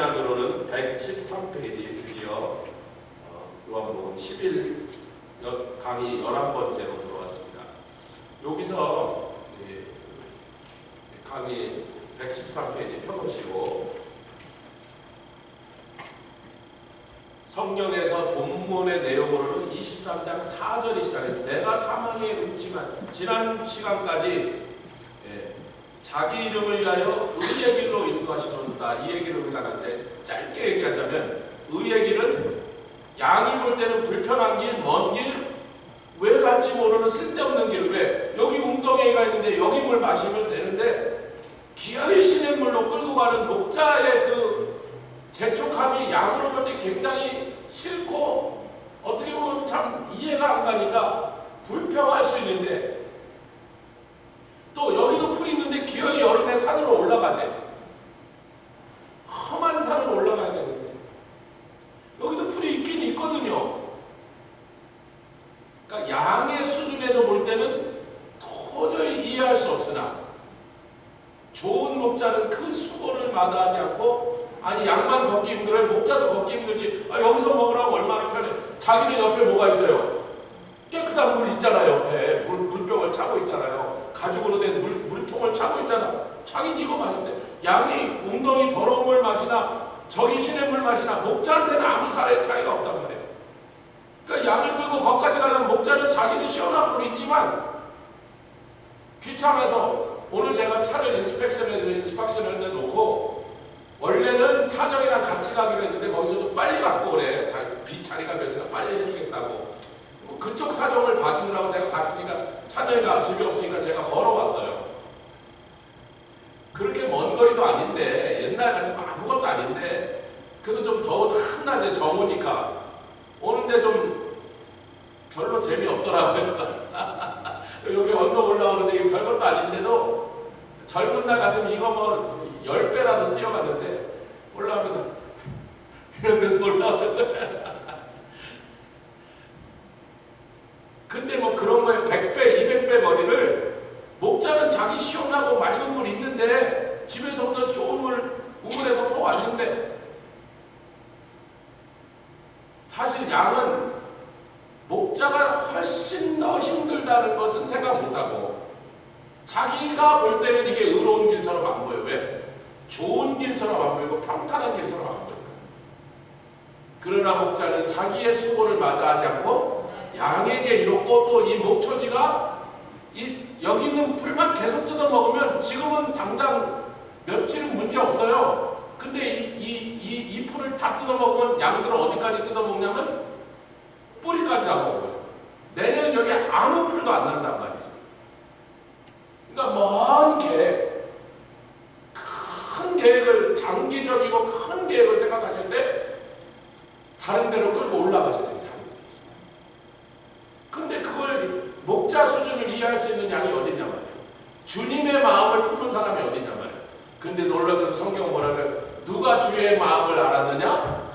강의량으로는 113페이지 드디어 요한복음 11 강의 11번째로 들어왔습니다. 여기서 강의 113페이지 펴보시고 성경에서 본문의 내용으로는 23장 4절이 시작해요. 내가 사망의 음침한 지난 시간까지 자기 이름을 위하여 의의 길로 인도하시는다. 이 얘기를 우리가 하는데 짧게 얘기하자면 의의 길은 양이 볼 때는 불편한 길, 먼 길, 왜 갈지 모르는 쓸데없는 길. 왜? 여기 웅덩이가 있는데 여기 물 마시면 되는데 기어이 시냇물로 끌고 가는 목자의 그 재촉함이 양으로 볼 때 굉장히 싫고 어떻게 보면 참 이해가 안 가니까 불평할 수 있는데 또 여기도 풀이 있는데 기어이 여름에 산으로 올라가지. 험한 산으로 올라가야 되는데 여기도 풀이 있긴 있거든요. 그러니까 양의 수준에서 볼 때는 도저히 이해할 수 없으나 좋은 목자는 그 수고를 마다하지 않고 아니 양만 걷기 힘들어요. 목자도 걷기 힘들지. 여기서 먹으라고 얼마나 편해. 자기는 옆에 뭐가 있어요? 깨끗한 물 있잖아요. 옆에 물병을 차고 있잖아요. 가죽으로 된 물통을 차고 있잖아. 자기는 이거 마신대. 양이 웅덩이 더러운 물 마시나 저기 시냇물 마시나 목자한테는 아무 사회 차이가 없단 말이에요. 그러니까 양을 끌고 거기까지 가려면 목자는 자기는 시원한 물 있지만 귀찮아서 오늘 제가 차를 인스펙션을 해놓고 원래는 찬영이랑 같이 가기로 했는데 거기서 좀 빨리 갖고 오래. 자리가 몇시가 빨리 해주겠다고. 그쪽 사정을 봐주느라고 제가 갔으니까 찬영이가 집에 없으니까 제가 걸어왔어요. 그렇게 먼 거리도 아닌데 옛날 같으면 아무것도 아닌데 그래도 좀 더운 한낮에 정오니까 오는데 좀 별로 재미없더라고요. 여기 언덕 올라오는데 이게 별것도 아닌데도 젊은 날 같으면 이거 뭐 10배라도 뛰어갔는데 올라오면서 이러면서 올라오는 거야. 근데 뭐 그런 거에 100배, 200배 거리를 목자는 자기 시원하고 맑은 물 있는데 집에서부터 좋은 물 우물에서 퍼왔는데 사실 양은 목자가 훨씬 더 힘들다는 것은 생각 못하고 자기가 볼 때는 이게 의로운 길처럼 안 보여요. 왜? 좋은 길처럼 안 보이고 평탄한 길처럼 안 보여요. 그러나 목자는 자기의 수고를 마다하지 않고 양에게 이롭고 또 이 목초지가 여기 있는 풀만 계속 뜯어먹으면 지금은 당장 며칠은 문제 없어요. 근데 이 풀을 다 뜯어먹으면 양들은 어디까지 뜯어먹냐면 뿌리까지 다 먹어요. 내년 여기 아무 풀도 안 난단 말이죠. 그러니까 먼 계획, 큰 계획을 장기적이고 큰 계획을 생각하실 때 다른 데로 끌고 올라가셔야 돼요. 근데 그걸 목자 수준을 이해할 수 있는 양이 어딨냐 말이에요. 주님의 마음을 품은 사람이 어딨냐 말이에요. 근데 놀랍게도 성경은 뭐라고요? 누가 주의 마음을 알았느냐?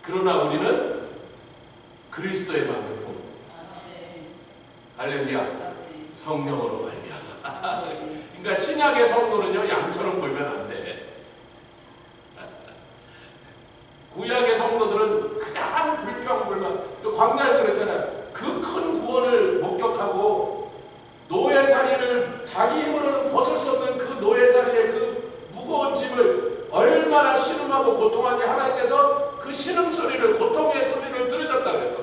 그러나 우리는 그리스도의 마음을 품은 할렐루야. 성령으로 말미암아. 그러니까 신약의 성도는요 양처럼 보이면 안 돼. 구약의 성도들은 그냥 불평불만. 광야에서 그랬잖아요. 그 큰 구원을 목격하고 노예살이를 자기 힘으로는 벗을 수 없는 그 노예살이의 그 무거운 짐을 얼마나 신음하고 고통하게 하나님께서 그 신음소리를 고통의 소리를 들으셨다 그래서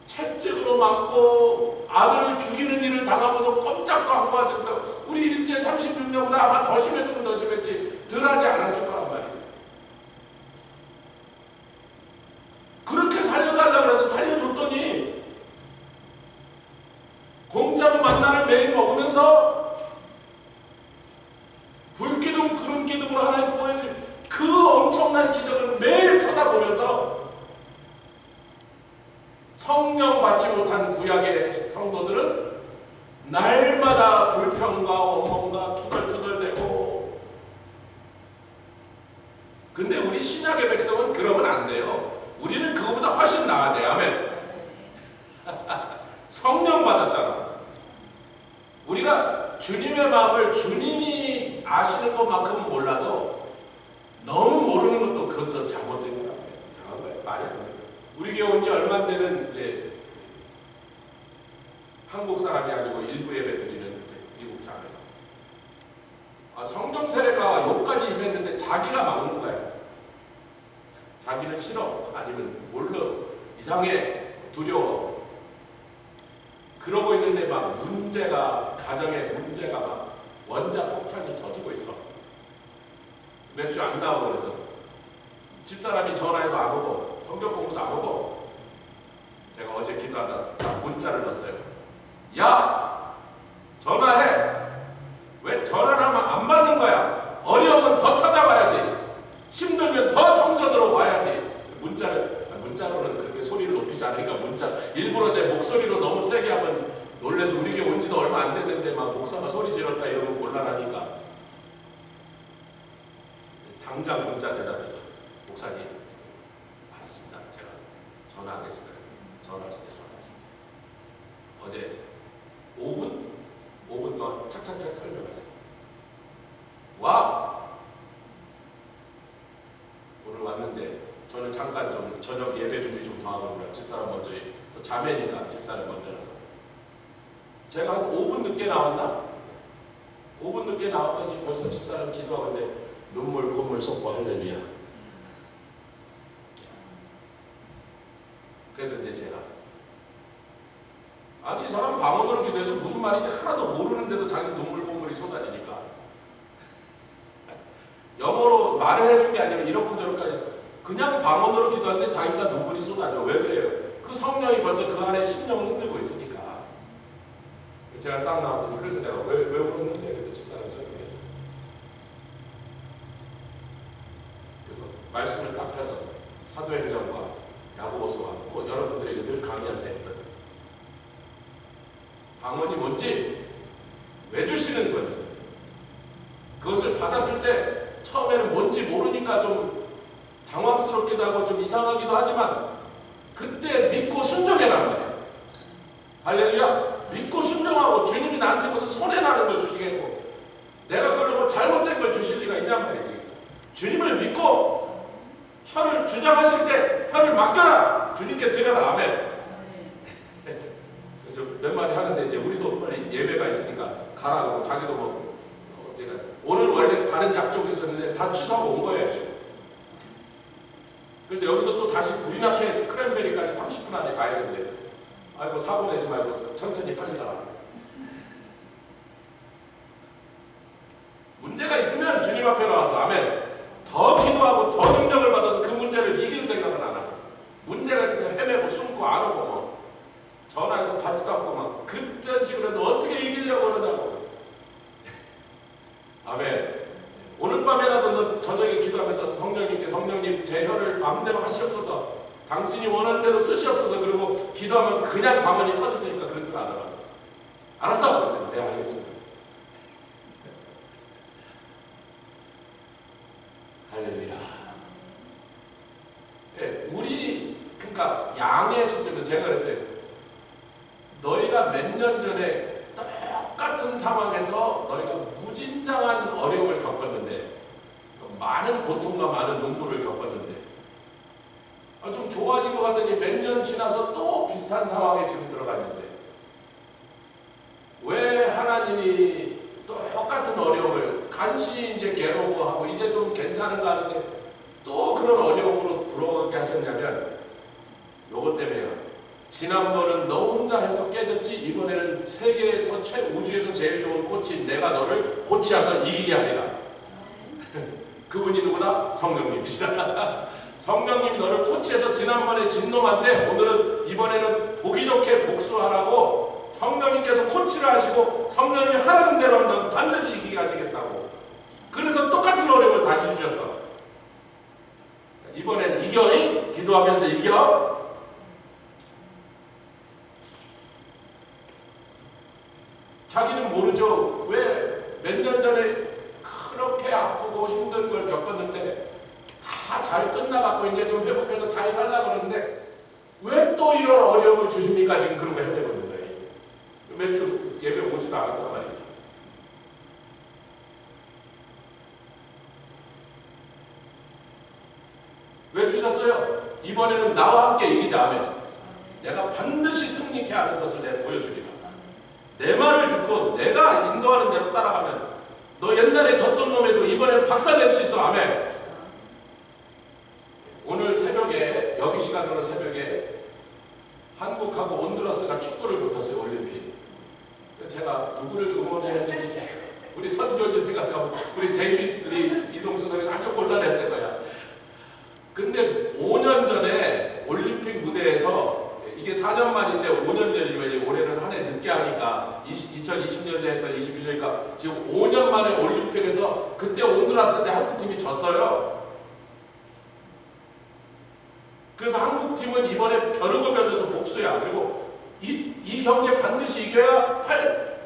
채찍으로 맞고 아들을 죽이는 일을 당하고도 꼼짝도 안 하셨다고. 우리 일제 36년보다 아마 더 심했으면 더 심했지 덜 하지 않았을 거란 말이죠. 그렇게 살려달라고 해서 살려줬더니 공짜로 만나를 매일 먹으면서 불기둥 구름기둥으로 하나님 보여준 그 엄청난 기적을 매일 쳐다보면서 성령 받지 못한 구약의 성도들은 날마다 불평과 원망과 투덜투덜대고. 근데 우리 신약의 백성은 그러면 안 돼요. 우리는 그거보다 훨씬 나아야 돼요. 아멘. 성령 받았잖아. 우리가 주님의 마음을 주님이 아시는 것만큼은 몰라도 너무 모르는 미국에 온 지 얼마 안 되는 이제 한국 사람이 아니고 일부 예배 드리는 미국 자매가 성령 세례가 여기까지 임했는데 자기가 막는 거야. 자기는 싫어. 아니면 몰라. 이상해. 두려워. 그러고 있는데 막 가정에 문제가 막 원자 폭탄이 터지고 있어. 몇 주 안 나오고 그래서 집사람이 전화해도 안 오고 성경 공부도 안 오고 제가 어제 기도하다 문자를 넣었어요. 야! 전화해! 왜 전화를 하면 안 받는 거야? 어려우면 더 찾아와야지. 힘들면 더 성전으로 와야지. 문자로는 그렇게 소리를 높이지 않으니까 일부러 내 목소리로 너무 세게 하면 놀래서 우리 교회 온 지도 얼마 안 됐는데 막 목사가 소리 지렀다 이러면 곤란하니까 당장 문자 대답해서 목사님 알았습니다. 제가 전화하겠습니다. 전화할 수 있게 전화했습니다. 어제 5분 동안 착착착 설명했습니다. 와! 오늘 왔는데 저는 잠깐 좀 저녁 예배 준비 좀 더 하고 그래요. 집사람 먼저 또 자매니까 집사람 먼저라서 제가 한 5분 늦게 나왔나? 5분 늦게 나왔더니 벌써 집사람 기도하는데 눈물 콧물 쏟고 할렐루야. 그래서 이제 제가 이 사람 방언으로 기도해서 무슨 말인지 하나도 모르는데도 자기 눈물 콧물이 쏟아지니까 영어로 말을 해준 게 아니라 이렇고 저렇게 아니라 그냥 방언으로 기도하는데 자기가 눈물이 쏟아져. 왜 그래요? 그 성령이 벌써 그 안에 심령을 흔들고 있으니까. 제가 딱 나왔더니 그래서 내가 왜 울었는데? 그래서 집사람 설명해서 그래서 말씀을 딱 펴서 사도행전과 야고보서와 여러분들에게 늘 강의할 때 했던 방언이 뭔지 왜 주시는 건지 그것을 받았을 때 처음에는 뭔지 모르니까 좀 당황스럽기도 하고 좀 이상하기도 하지만 그때 믿고 순종해란 말이야. 할렐루야. 믿고 순종하고 주님이 나한테 무슨 손해나는 걸 주시겠고 내가 그걸로 뭐 잘못된 걸 주실 리가 있냔 말이지. 주님을 믿고 혀를 주장하실 때 혀를 맡겨라. 주님께 드려라. 아멘. 몇 마디 하는데 이제 우리도 빨리 예배가 있으니까 가라고 자기도 뭐 제가 오늘 원래 다른 약속이 있었는데 다 취소하고 온 거예요 지금. 그래서 여기서 또 다시 구리나케 크랜베리까지 30분 안에 가야 되는데 아이고 사고 내지 말고 천천히 빨리 가라. 문제가 있으면 주님 앞에 나와서 아멘 더 기도하고 더 능력을 받아서 그 문제를 이길 생각은 안 하고 문제가 있으면 헤매고 숨고 안 오고 뭐 전화해도 받지도 않고 막 그런 식으로 해서 어떻게 이기려고 그러냐고. 아멘. 오늘 밤에라도 너 저녁에 기도하면서 성령님 제 혀를 마음대로 하시옵소서. 당신이 원하는 대로 쓰시옵소서. 그리고 기도하면 그냥 방언이 터질 테니까 그런 줄 알아라. 알았어? 네 알겠습니다. 할렐루야. 네, 우리 그러니까 양의 수준은 제가 그랬어요. 너희가 몇 년 전에 똑같은 상황에서 너희가 무진장한 어려움을 겪었는데 많은 고통과 많은 눈물을 겪었는데 좀 좋아진 것 같더니 몇 년 지나서 또 비슷한 상황에 지금 들어가 있는데 왜 하나님이 똑같은 어려움을 간신히 이제 괴로워하고 이제 좀 괜찮은가 하는데 또 그런 어려움으로 들어가게 하셨냐면 요것 때문에요. 지난번은 너 혼자 해서 깨졌지 이번에는 세계에서 우주에서 제일 좋은 코치 내가 너를 코치해서 이기게 하리라. 그분이 누구다? 성령님이시다. 성령님이 너를 코치해서 지난번에 진 놈한테 이번에는 보기 좋게 복수하라고 성령님께서 코치를 하시고 성령님이 하라는 대로 하면 반드시 이기게 하시겠다고. 그래서 똑같은 어려움을 다시 주셨어. 이번엔 이겨. 기도하면서 이겨. 자기는 모르죠. 왜 몇 년 전에 그렇게 아프고 힘든 걸 겪었는데 다 잘 끝나갖고 이제 좀 회복해서 잘 살려고 그러는데 왜 또 이런 어려움을 주십니까? 지금 그런 거 헤매고 있는 거예요. 몇 주 예배 오지도 않았단 말이지. 왜 주셨어요? 이번에는 나와 함께 이기자. 아멘. 내가 반드시 승리케 하는 것을 내가 보여주리라. 내 말을 듣고 내가 인도하는 대로 따라가면 너 옛날에 졌던 놈에도 이번에는 박살낼 수 있어. 아멘. 오늘 새벽에, 여기 시간으로 새벽에 한국하고 온두라스가 축구를 붙었어요. 올림픽. 제가 누구를 응원해야 되지? 우리 선교지 생각하고 우리 데이빗 리 이동수 선생님 아주 곤란했을 거야. 근데 5년 전에 올림픽 무대에서 이게 4년 만인데 5년 전이면 올해는 한 해 늦게 하니까 2020년대 했던 21년이니까 지금 5년 만에 올림픽에서 그때 온두라스 때 한국팀이 졌어요. 그래서 한국팀은 이번에 벼르고 벼르면서 복수야. 그리고 이 경기에 반드시 이겨야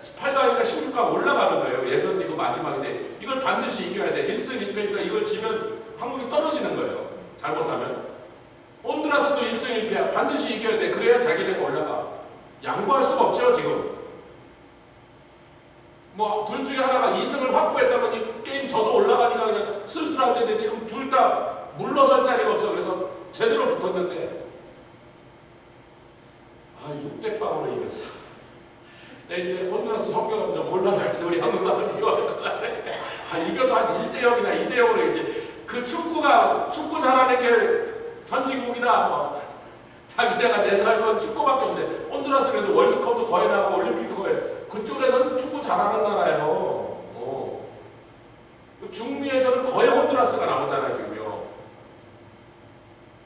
8강인가 16강 올라가는 거예요. 예선리그 마지막인데 이걸 반드시 이겨야 돼. 1승 1패니까 이걸 지면 한국이 떨어지는 거예요. 잘못하면. 온두라스도 1승 1패야. 반드시 이겨야 돼. 그래야 자기네가 올라가. 양보할 수가 없죠 지금. 뭐 둘 중에 하나가 2승을 확보했다면 이 게임 저도 올라가니까 그냥 슬슬할 텐데 지금 둘 다 물러설 자리가 없어. 그래서 제대로 붙었는데 6대0으로 이겼어. 이제 온두라스 성격은 좀 곤란해서 우리 한국 사람은 이겨할 것 같아. 이겨도 한 1대0이나 2대0으로 이제 그 축구 잘하는 게 선진국이다. 뭐 자기네가 내세할 건 축구밖에 없는데 온두라스 그래도 월드컵도 거의 나고 올림픽도 거의 그쪽에서는 축구 잘하는 나라예요. 중미에서는 거의 온두라스가 나오잖아요 지금요.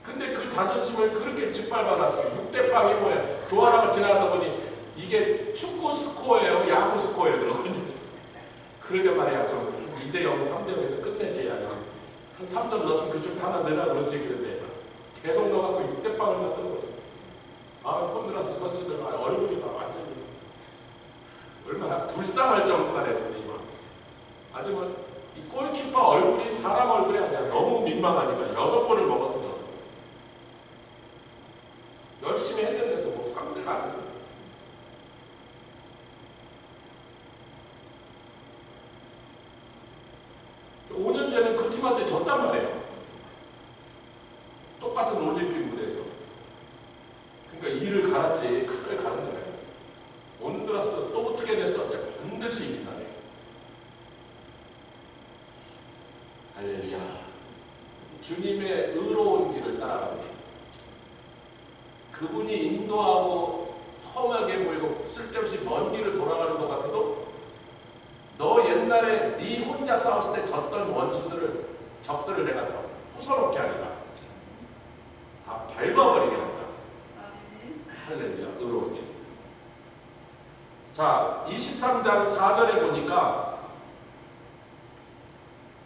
근데 그 자존심을 그렇게 짓밟아놨어요. 6대0이 뭐예요? 조아라가 지나가다 보니 이게 축구 스코어예요? 야구 스코어예요? 그러고 앉아있어요. 그러게 말이야. 좀 2대0, 3대0에서 끝내지. 한 3점 넣었으면 그쪽 하나 넣으라 그러지. 그런데 계속 넣어갖고 6대0을 만들고 있어요. 혼두라스 선수들 얼굴이 막 완전히 얼마나 불쌍할 정도가 됐으니 막 아주 뭐 이 골키퍼 얼굴이 사람 얼굴이 아니라 너무 민망하니까 6골을 먹었으면 어떡하겠어요. 열심히 했는데도 뭐 상대가 안 돼요. 그 팀한테 졌단 말이에요. 똑같은 올림픽 무대에서. 그러니까 이를 갈았지 칼을 가른 거예요. 온두라스 또 어떻게 됐어? 반드시 이긴다네. 할렐루야. 주님의 의로운 길을 따라가는 게 그분이 인도하고 험하게 보이고 쓸데없이 먼 길을 돌아가는 것 같아도 너 옛날에 네 혼자 싸웠을 때 졌던 원수들을 적들을 내가 더 부서놓게 하리라. 다 밟아버리게 하리라. 할렐루야. 의로운 길. 자 23장 4절에 보니까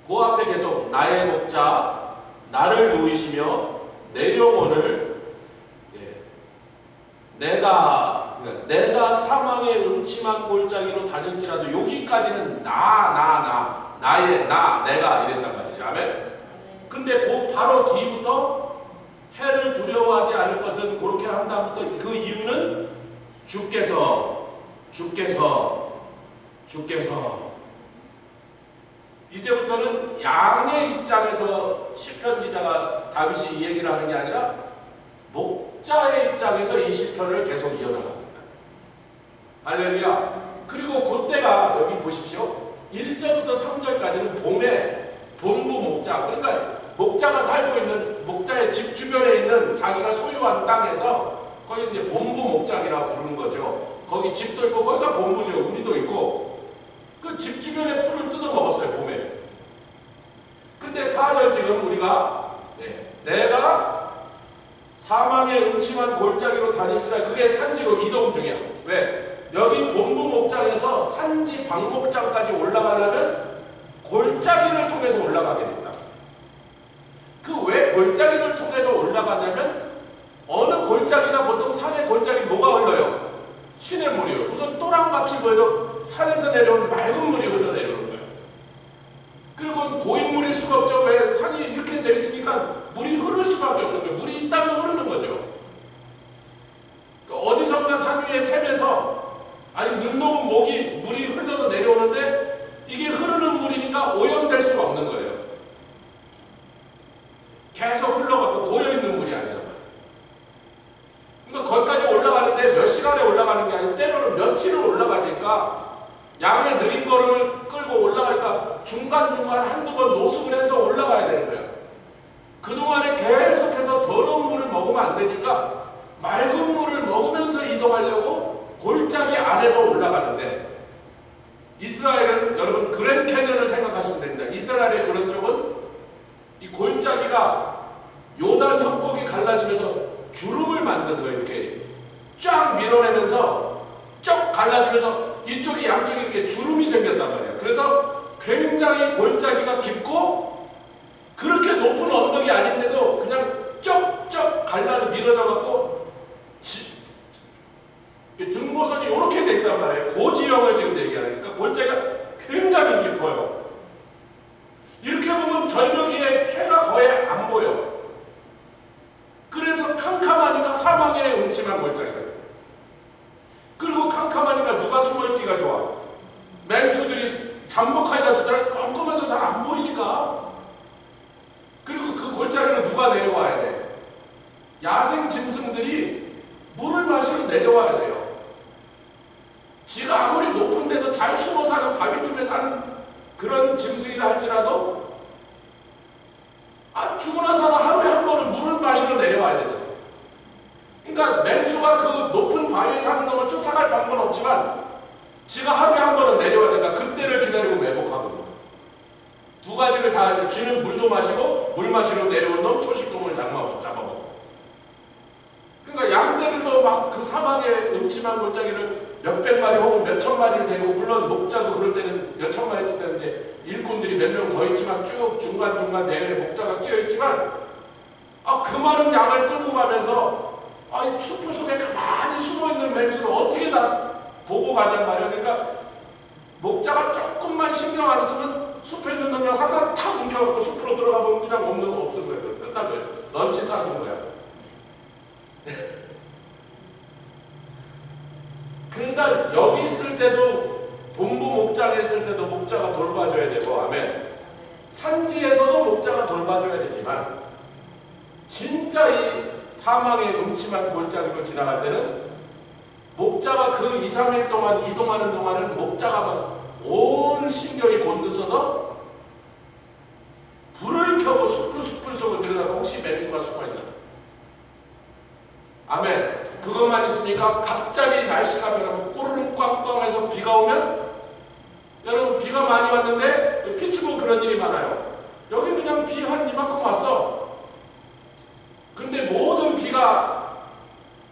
그 앞에 계속 나의 목자 나를 누이시며 내 영혼을 내가 사망의 음침한 골짜기로 다닐지라도 여기까지는 내가 이랬단 말이지. 아멘. 근데 그 바로 뒤부터 해를 두려워하지 않을 것은 그렇게 한 다음부터 그 이유는 주께서 이제부터는 양의 입장에서 시편 기자가 다윗이 이 얘기를 하는 게 아니라 목자의 입장에서 이 시편을 계속 이어나갑니다. 할렐루야. 그리고 그때가 여기 보십시오. 1절부터 3절까지는 봄에 본부 목자, 그러니까 목자가 살고 있는 목자의 집 주변에 있는 자기가 소유한 땅에서 거기 이제 본부 목장이라고 부르는 거죠. 거기 집도 있고 거기가 본부죠. 우리도 있고 그 집 주변의 풀을 뜯어 먹었어요. 봄에. 근데 4절 지금 우리가 내가 사망의 음침한 골짜기로 다닐지라 그게 산지로 이동 중이야. 왜? 여기 본부 목장에서 산지 방목장까지 올라가려면 골짜기를 통해서 올라가게 된다. 그 왜 골짜기를 통해서 올라가냐면 어느 골짜기나 보통 산의 골짜기 뭐가 흘러요? 시냇물이요. 무슨 또랑같이 보여도 산에서 내려온 맑은 물이 흘러내려오는 거예요. 그리고 고인물일 수가 없죠. 왜? 산이 이렇게 돼 있으니까 물이 흐를 수밖에 없는 거예요. 물이 있다면 흐르는 거죠. 그러니까 어디선가 산 위에 샘에서 아니 눈 녹은 목이 물이 흘러서 내려오는데 이게 흐르는 물이니까 오염될 수가 없는 거예요. 계속 흘러가고 고여있는 물이 아니라 골짜기가 요단 협곡이 갈라지면서 주름을 만든 거예요. 이렇게 쫙 밀어내면서 쫙 갈라지면서 이쪽이 양쪽이 이렇게 주름이 생겼단 말이에요. 그래서 굉장히 골짜기가 깊고 그렇게 높은 언덕이 아닌데도 그냥 쩍쩍 갈라져 밀어져 갖고 등고선이 이렇게 돼 있단 말이에요. 고지형을 지금 얘기하는 거니까 골짜기가 굉장히 깊어요. 이렇게 보면 절벽위에 해가 거의 안 보여. 그래서 캄캄하니까 사망의 음침한 골짜기예요. 그리고 캄캄하니까 누가 숨어있기가 좋아. 맹수들이 잠복하기가 좋잖아요. 껌껌해서 잘 안 보이니까. 그리고 그 골짜기는 누가 내려와야 돼? 야생 짐승들이 물을 마시러 내려와야 돼요. 지가 아무리 높은 데서 잘 숨어 사는 바위 틈에 사는 그런 짐승이라 할지라도 죽으나 사나 하루에 한 번은 물을 마시러 내려와야 되잖아요. 그러니까 맹수가 그 높은 바위에 사는 놈을 쫓아갈 방법은 없지만 지가 하루에 한 번은 내려와야 되니까 그때를 기다리고 매복하거든요. 두 가지를 다 해서 쥐는 물도 마시고 물 마시러 내려온 놈 초식동물 잡아먹고. 그러니까 양떼들도 막 그 사막의 음침한 골짜기를 몇백 마리 혹은 몇천 마리를 데리고, 물론 목자도 그럴 때는 몇천 마리 칠 때는 이제 일꾼들이 몇 명 더 있지만 쭉 중간중간 대열에 목자가 끼어있지만 그 많은 양을 끌고 가면서 이 숲을 속에 가만히 숨어있는 맹수를 어떻게 다 보고 가냔 말이야. 그러니까 목자가 조금만 신경 안 쓰면 숲에 있는 놈이랑 사람 탁 옮겨갖고 숲으로 들어가 보면 그냥 없는 거예요. 끝난 거예요. 런치 싸준 거야. 그러니까 여기 있을 때도 본부 목장에 있을 때도 목자가 돌봐줘야 되고, 아멘. 산지에서도 목자가 돌봐줘야 되지만 진짜 이 사망의 음침한 골짜기로 지나갈 때는 목자가 그 2, 3일 동안 이동하는 동안은 목자가 막 온 신경이 곤두서서 불을 켜고 숲을 속을 들여다보고 혹시 맹수가 숨어있나. 아멘. 그것만 있으니까 갑자기 날씨가 변하고 꼬르륵 꽝꽝해서 비가 오면, 여러분 비가 많이 왔는데 피츠버그 그런 일이 많아요. 여기 그냥 비 한 이만큼 왔어. 근데 모든 비가,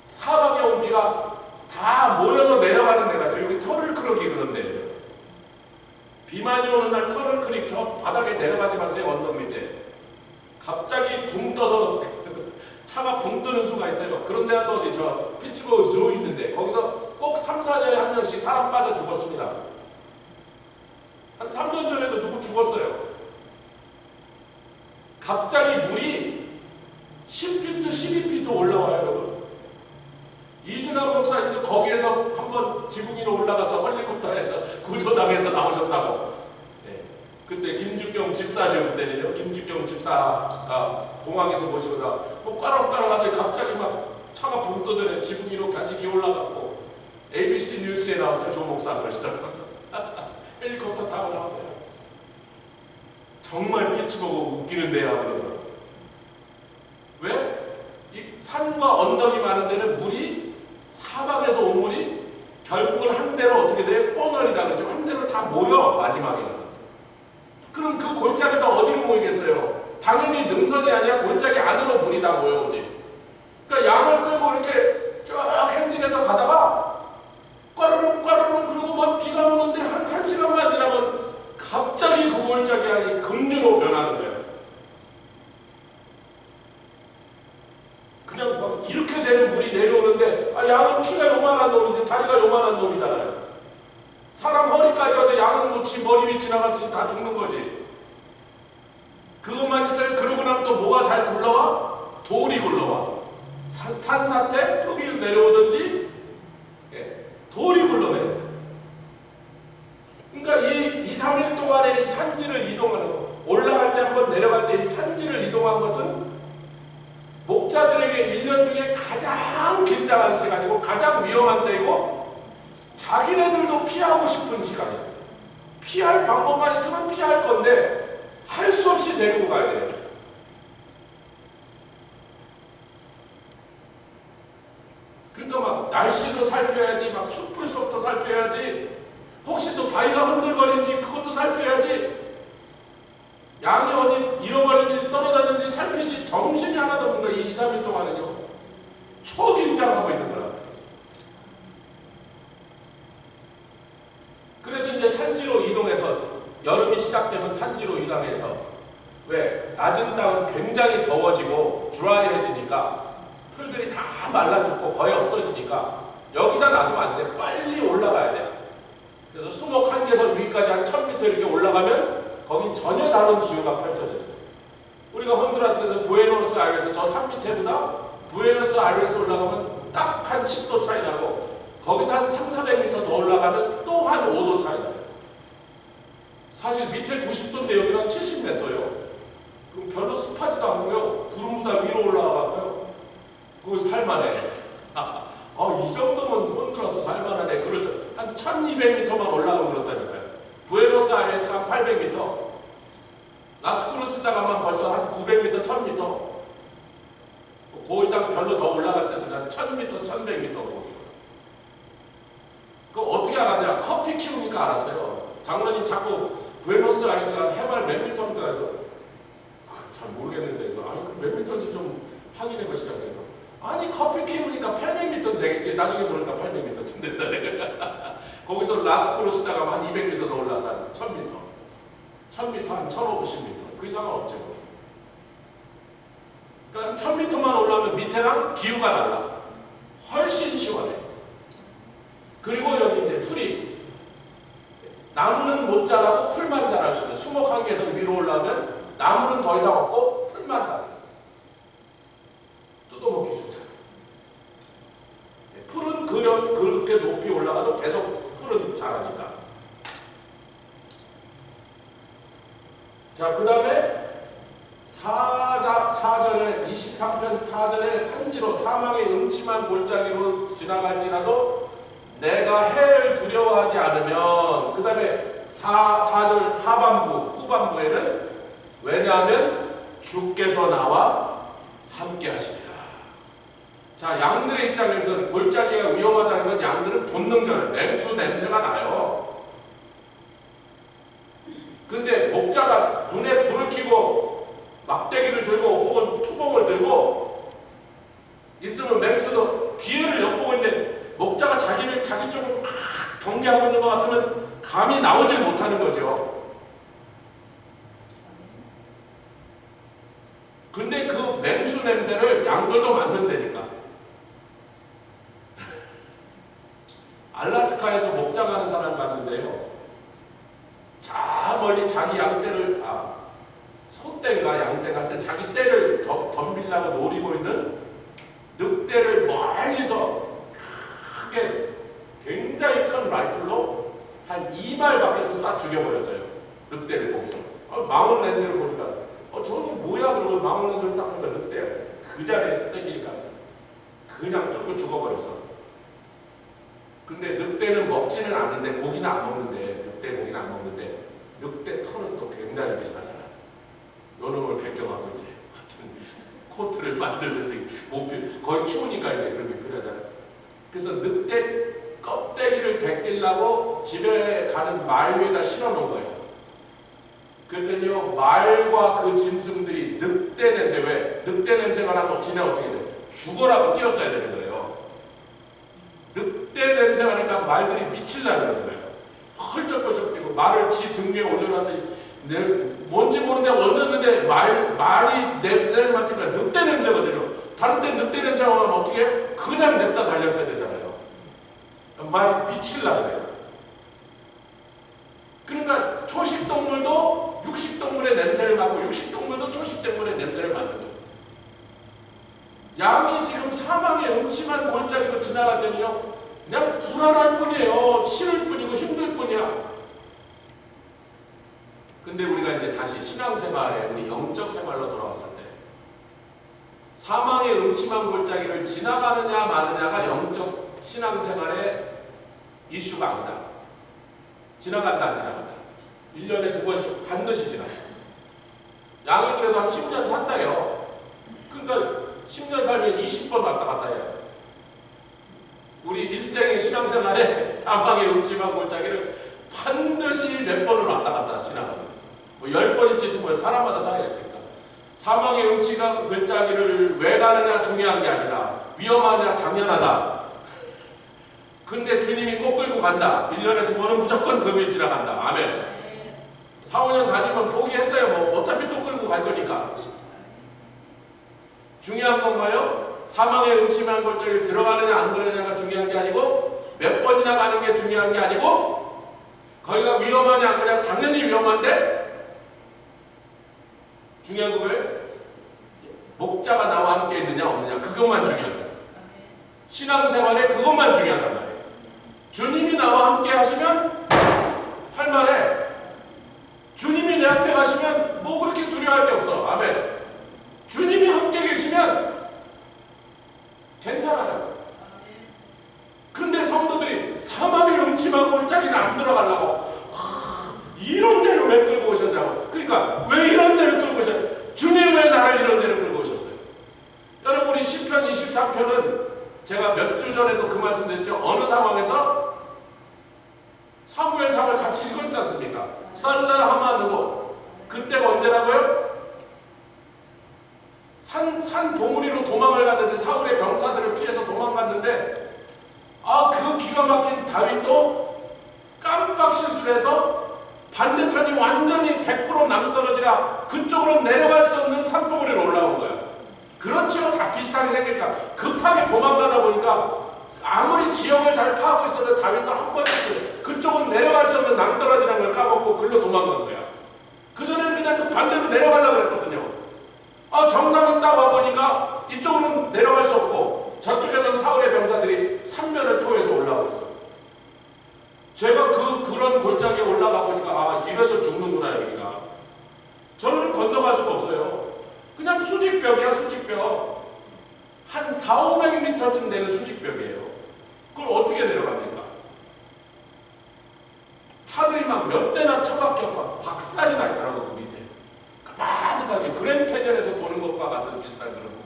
사방에 온 비가 다 모여서 내려가는 데가 있어요. 여기 터를 크릭이 그런데 비 많이 오는 날 터를 크릭 저 바닥에 내려가지 마세요. 언덕 밑에 갑자기 붕 떠서 차가 붕 뜨는 수가 있어요. 그런 데가 또 어디 저 피츠버그 주 있는데 거기서 꼭 3, 4년에 한 명씩 사람 빠져 죽었습니다. 한 3년 전에도 누구 죽었어요. 갑자기 물이 10피트, 12피트 올라와요, 여러분. 이준환 목사님도 거기에서 한번 지붕 위로 올라가서 헬리콥터에서 구조당해서 나오셨다고. 네. 그때 김주경 집사죠, 그때는요. 김주경 집사가 공항에서 모시고다 까랑까랑 하더니 갑자기 막 차가 붕 떠더니 지붕 위로 같이 기어 올라갔고, ABC 뉴스에 나왔어요. 조 목사 그러시더라고요. 헬리콥터 타고 나왔어요. 정말 피츠버그 웃기는 데야, 그러더라고요. 왜? 이 산과 언덕이 많은 데는 물이, 사방에서 온 물이 결국은 한 대로 어떻게 돼? 포널이라 그러죠. 한 대로 다 모여, 마지막에 가서. 그럼 그 골짜기에서 어디로 모이겠어요? 당연히 능선이 아니라 골짜기 안으로 물이 다 모여오지. 그러니까 양을 끌고 이렇게 쭉 행진해서 가다가 까르릉 그리고 막 비가 오는데 한 시간만 지나면 갑자기 그 골짜기가 급류로 변하는 거예요. 그냥 막 이렇게 되는 물이 내려오는데, 양은 키가 요만한 놈인데 다리가 요만한 놈이잖아요. 사람 허리까지 와도 양은 놓치 머리 밑 지나갔으니 다 죽는 거지. 그것만 있어요. 그러고 나면 또 뭐가 잘 굴러와? 돌이 굴러와. 산사태, 흙이 내려오든지 돌이 굴러내요. 그러니까 이 2, 3일 동안에 이 산지를 이동하는 거, 올라갈 때 한번 내려갈 때 이 산지를 이동한 것은 목자들에게 1년 중에 가장 긴장한 시간이고 가장 위험한 때이고 자기네들도 피하고 싶은 시간이에요. 피할 방법만 있으면 피할 건데 할 수 없이 데리고 가야 돼요. 그러니까 막 날씨도 살펴야지, 막 숲을 속도 살펴야지, 혹시 또 바위가 흔들거리는지 그것도 살펴야지, 양이 어디 잃어버렸는지 떨어졌는지 정신이 하나도 없는 거야. 이 2, 3일 동안은요. 초긴장하고 있는 거란 말이죠. 그래서 이제 산지로 이동해서 여름이 시작되면 산지로 이동해서 왜? 낮은 땅은 굉장히 더워지고 드라이해지니까 풀들이 다 말라 죽고 거의 없어지니까 여기다 놔두면 안 돼. 빨리 올라가야 돼. 그래서 수목 한계선 위까지 한 1000m 이렇게 올라가면 거긴 전혀 다른 기후가 펼쳐져 있어요. 우리가 혼두라스에서 부에노스아이레스 저 산 밑에보다 부에노스아이레스 올라가면 딱 한 10도 차이 나고 거기서 한 300~400m 더 올라가면 또 한 5도 차이 나요. 사실 밑에 90도인데 여기는 한 70몇 도요. 그럼 별로 습하지도 않고요. 구름보다 위로 올라가고요. 거기 살만해. 이 정도면 혼두라스 살만하네. 그렇죠. 한 1200m만 올라가면 그렇다니까요. 부에노스아이레스 한 800m, 라스크루스다 가면 벌써 한 900m, 1000m. 그 이상 별로 더 올라갈 때도 한 1000m, 1100m 거기. 그거 어떻게 알았냐? 커피 키우니까 알았어요. 장로님 자꾸 부에노스아이레스가 해발 몇 미터인가 해서 잘 모르겠는데 그래서 몇 미터인지 좀 확인해 보시라고 해서 아니 커피 키우니까 800m 되겠지. 나중에 보니까 800m쯤 된다네. 거기서 라스크루스다 가면 한 200m 더 올라서 한 1000m. 1000m 한 1550m. 그 이상은 없죠. 그러니까 1000m만 올라오면 밑에랑 기후가 달라. 훨씬 시원해. 그리고 여기 이제 풀이 나무는 못 자라고 풀만 자랄 수 있어요. 수목 한계에서 위로 올라오면 나무는 더 이상 없고 풀만 자라. 뜯어먹기 좋잖아요. 풀은 그렇게 높이 올라가도 계속 풀은 자라니까. 자, 그 다음에 4절에 23편 4절에 산지로 사망의 음침한 골짜기로 지나갈지라도 내가 해를 두려워하지 않으면 그 다음에 4절 후반부에는 왜냐하면 주께서 나와 함께 하시리라. 자, 양들의 입장에서는 골짜기가 위험하다는 건 양들은 본능적으로 맹수 냄새가 나요. 근데 목자가 눈에 불을 켜고 막대기를 들고 혹은 투봉을 들고 있으면 맹수도 기회를 엿보고 있는데 목자가 자기 쪽을 막 경계하고 있는 것 같으면 감이 나오질 못하는 거죠. 근데 그 맹수 냄새를 양들도 맡는다니까. 알라스카에서 목장 하는 사람 봤는데요. 저 멀리 자기 양떼를 소떼인가 양떼가 하여튼 자기 떼를 덤비려고 노리고 있는 늑대를 멀리서 크게 굉장히 큰 라이플로 한 2발 밖에서 쏴 죽여버렸어요. 늑대를 보고서. 망원 렌즈를 보니까 저는 뭐야 그러고 망원 렌즈를 딱 보니까 늑대야. 그 자리에 쓰레기니까 그냥 쫓고 죽어버렸어. 근데 늑대는 먹지는 않는데 고기는 안 먹는데 늑대 고기는 안 먹는데 늑대 털은 또 굉장히 비싸잖아. 요놈을 베껴갖고 이제 하여튼 코트를 만들든지 거의 추우니까 이제 그런 게 필요하잖아. 그래서 늑대 껍데기를 벗기려고 집에 가는 말 위에다 실어놓은 거예요. 그랬더니요 말과 그 짐승들이 늑대 냄새 왜? 늑대 냄새가 나면 지네 어떻게 돼? 죽어라고 뛰었어야 되는 거예요. 늑대 냄새가 나니까 말들이 미칠라는 거예요. 헐쩍헐쩍 뛰고 말을 지 등 위에 올려놨더니 뭔지 모르는데 얹었는데 말이 내 맡으니까 늑대 냄새거든요. 다른 데 늑대 냄새가 나면 어떻게 해? 그냥 냅다 달렸어야 되잖아요. 말이 미칠라 그래요. 그러니까 초식동물도 육식동물의 냄새를 맡고 육식동물도 초식동물의 냄새를 맡는 거예요. 양이 지금 사망의 음침한 골짜기로 지나갈 때는요 그냥 불안할 뿐이에요. 싫을 뿐이고 힘들 뿐이야. 근데 우리가 이제 다시 신앙생활에 우리 영적 생활로 돌아왔을 때 사망의 음침한 골짜기를 지나가느냐 마느냐가 영적 신앙생활의 이슈가 아니다. 지나간다 안 지나간다. 1년에 2번씩 반드시 지나요. 양이 그래도 한 10년 산다요. 그러니까 10년 살면 20번 왔다 갔다 해요. 우리 일생의 신앙생활에 사망의 음침한 골짜기를 반드시 몇 번을 왔다 갔다 지나가는 거죠. 뭐 10번일지 20번 사람마다 차이가 있으니까 사망의 음치가 글자기를 왜 가느냐 중요한 게 아니다. 위험하냐 당연하다. 근데 주님이 꼭 끌고 간다. 1년에 2번은 무조건 금일 지나간다. 아멘. 4, 5년 다니면 포기했어요. 뭐 어차피 또 끌고 갈 거니까. 중요한 건 뭐예요? 사망의 음침한 골짜기를 들어가느냐 안 들어가느냐가 중요한 게 아니고 몇 번이나 가는 게 중요한 게 아니고 거기가 위험하냐 안 그러냐 당연히 위험한데 중요한 거 뭐예요? 목자가 나와 함께 있느냐 없느냐 그것만 중요한 거예요. 신앙생활에 그것만 중요하단 말이에요. 주님이 나와 함께 하시면 할만해. 주님이 내 앞에 가시면 뭐 그렇게 두려워할 게 없어. 아멘. 주님이 함께 계시면 괜찮아요. 근데 성도들이 사망의 음침한 골짜기는 안 들어가려고 이런 데를 왜 끌고 오셨냐고. 그러니까 왜 이런 데를 끌고 오셨어요? 주님 왜 나를 이런 데를 끌고 오셨어요? 여러분이 시편 23편은 제가 몇 주 전에도 그 말씀 드렸죠. 어느 상황에서 사무엘상을 같이 읽었지 않습니까? 살라 하마 누구 그때가 언제라고요? 산 봉우리로 도망을 갔는데 사울의 병사들을 피해서 도망갔는데 그 기가 막힌 다윗도 깜빡 실수를 해서 반대편이 완전히 100% 낭떠러지라 그쪽으로 내려갈 수 없는 산봉우리로 올라온 거야. 그렇지요. 다 비슷하게 생기니까 급하게 도망가다 보니까 아무리 지형을 잘 파악하고 있어도 다윗도 한 번에 그쪽은 내려갈 수 없는 낭떠러지라는 걸 까먹고 글로 도망간 거야. 그전에는 그냥 그 반대로 내려가려고 그랬거든요. 정상 있다고 와보니까 이쪽으로는 내려갈 수 없고 저쪽에서는 사울의 병사들이 삼면을 포해서 올라오고 있어. 제가 그런 골짜기에 올라가 보니까 이래서 죽는구나 여기가. 저는 건너갈 수가 없어요. 그냥 수직벽이야 수직벽. 한 400~500m쯤 되는 수직벽이에요. 그걸 어떻게 내려갑니까? 차들이 막 몇 대나 쳐박혀 막 박살이 나 있더라고 그 밑에. 가득하게 그랜드 캐년에서 보는 것과 같은 비슷한 그런 거.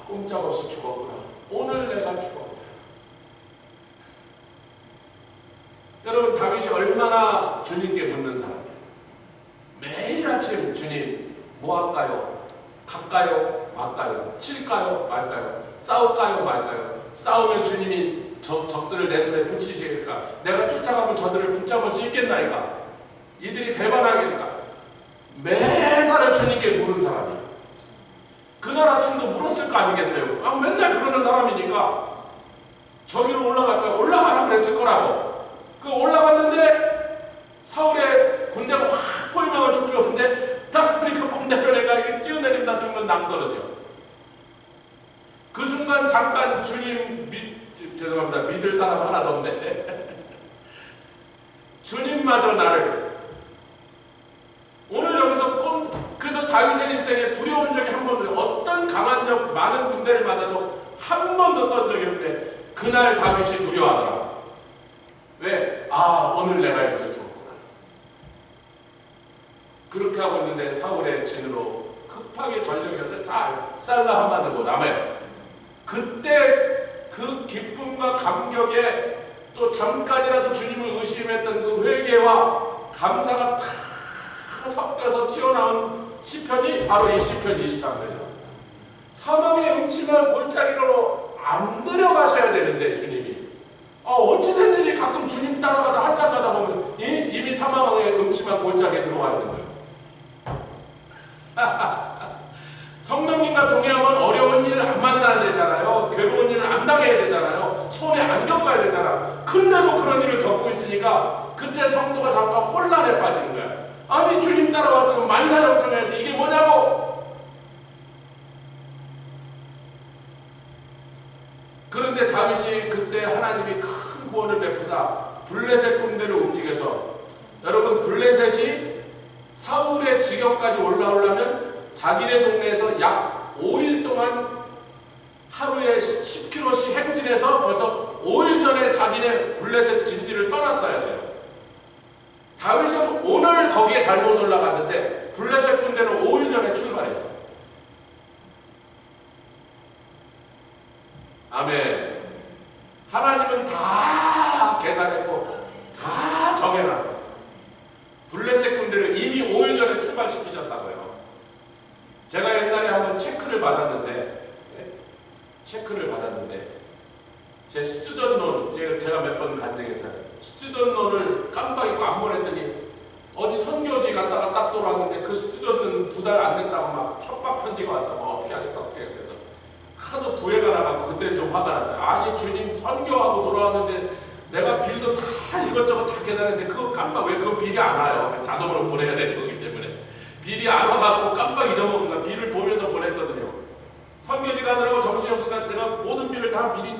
꼼짝없이 죽었구나. 오늘 내가 죽었구나. 여러분 다윗이 얼마나 주님께 묻는 사람이에요. 매일 아침 주님 뭐 할까요? 갈까요? 말까요? 칠까요? 말까요? 싸울까요? 말까요? 싸우면 주님이 적들을 내 손에 붙이시니까 내가 쫓아가면 저들을 붙잡을 수 있겠나이까? 이들이 배반하겠다. 매사를 주님께 물은 사람이야. 그날 아침도 물었을 거 아니겠어요? 맨날 그러는 사람이니까 저기로 올라갈까요? 올라가라 그랬을 거라고. 올라갔는데 사울의 군대가 확 포위망을 쫓겨 오는데 딱 보니까 반대편에 뛰어내린다 죽는 낭떠러져. 그 순간 잠깐 주님 죄송합니다. 믿을 사람 하나도 없네. 주님마저 나를 오늘 여기서 그래서 다윗의 인생에 두려운 적이 한 번도 어떤 강한 적 많은 군대를 만나도 한 번도 떤 적이 없는데 그날 다윗이 두려워하더라. 왜? 오늘 내가 여기서 죽었구나. 그렇게 하고 있는데 사울의 진으로 급하게 전령해서 살라 한마디고 남아요. 그때 그 기쁨과 감격에 또 잠깐이라도 주님을 의심했던 그 회개와 감사가 다 섞여서 튀어나온 시편이 바로 이 시편 23편이에요. 사망의 음침한 골짜기로 안 데려가셔야 되는데 주님이 어찌된 일이 가끔 주님 따라가다 한참 가다 보면 이미 사망의 음침한 골짜기에 들어와 있는 거예요. 성령님과 동행하면 어려운 일을 안 만나야 되잖아요. 괴로운 일을 안 당해야 되잖아요. 손에 안 겪어야 되잖아. 근데도 그런 일을 겪고 있으니까 그때 성도가 잠깐 혼란에 빠지는 거야. 아니 주님 따라왔으면 만사형통해야지 이게 뭐냐고. 그런데 다윗이 그때 하나님이 큰 구원을 베푸사 블레셋 군대를 움직여서 여러분 블레셋이 사울의 지경까지 올라오려면 자기네 동네에서 약 5일 동안 하루에 10km씩 행진해서 벌써 5일 전에 자기네 블레셋 진지를 떠났어야 돼요. 다윗은 오늘 거기에 잘못 올라갔는데 블레셋 군대는 5일 전에 출발했어요. 아멘. 하나님은 다 계산했고 다 정해놨어. 블레셋 군대를 이미 체크를 받았는데 제 스튜던론, 제가 몇 번 간증했잖아요. 스튜던론을 깜빡 잊고 안 보냈더니 어디 선교지 갔다가 딱 돌아왔는데 그 스튜던은 2달 안 됐다고 막 협박 편지가 왔어. 뭐 어떻게 하겠다 어떻게 하겠다. 하도 부해가 나가고 그때 좀 화가 났어요. 아니 주님 선교하고 돌아왔는데 내가 빌도 다 이것저것 다 계산했는데 그거 깜빡 왜 그 빌이 안 와요? 자동으로 보내야 되는 거기 때문에 빌이 안 와갖고 깜빡 잊어먹은 거야. 빌을 보면서 보냈거든요. 선교지 가느라고 정신이 없으니까 내가 모든 빌을 다 미리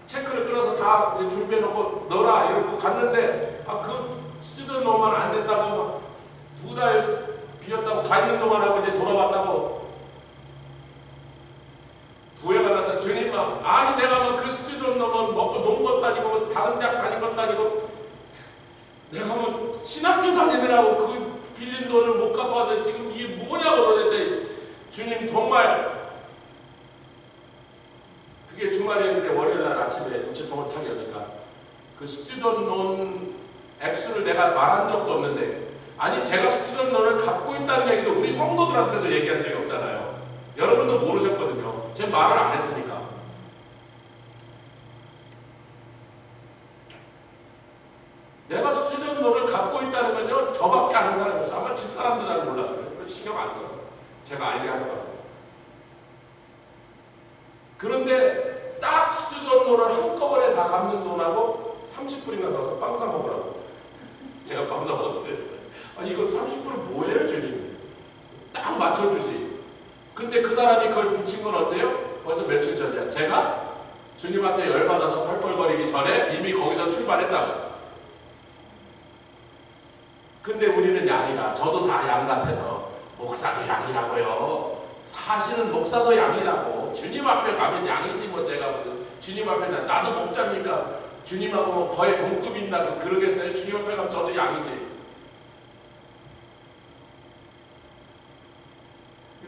체크를 끊어서 다 이제 준비해놓고 넣어라 이러고 갔는데 그 스튜던 놈만 안 된다고 막 2달 비었다고 가 있는 동안 하고 이제 돌아왔다고 부해가 나서 주님 막 아니 내가 막 그 스튜던 놈은 먹고 논 것도 아니고 다른 대학 다닌 것도 아니고 내가 뭐 신학교 다니느라고 그 빌린 돈을 못 갚아서 지금 이게 뭐냐고 도대체 주님 정말 그게 주말이었는데 월요일날 아침에 우체통을 타게 오니까 그 스튜던 론 액수를 내가 말한 적도 없는데 아니 제가 스튜던 론을 갖고 있다는 얘기도 우리 성도들한테도 얘기한 적이 없잖아요. 여러분도 모르셨거든요. 제 말을 안 했으니까. 내가 스튜던 론을 갖고 있다는 건요 저밖에 아는 사람이 없어. 아마 집사람도 잘 몰랐어요. 신경 안 써요. 제가 알게 하더라고요. 그런데 딱 스튜던 론을 한꺼번에 다 갚는 돈하고 30불인가 넣어서 빵 사 먹으라고. 제가 빵 사 먹어도 그랬어요. 이거 30불은 뭐예요 주님? 딱 맞춰주지. 근데 그 사람이 그걸 붙인 건 언제요? 벌써 며칠 전이야. 제가 주님한테 열받아서 펄펄거리기 전에 이미 거기서 출발했다고. 근데 우리는 양이라 저도 다 양 같아서 목사도 양이라고요. 사실은 목사도 양이라고. 주님 앞에 가면 양이지 뭐 제가 무슨 주님 앞에 나도 목자니까 주님하고 뭐 거의 동급인다고 그러겠어요? 주님 앞에 가면 저도 양이지.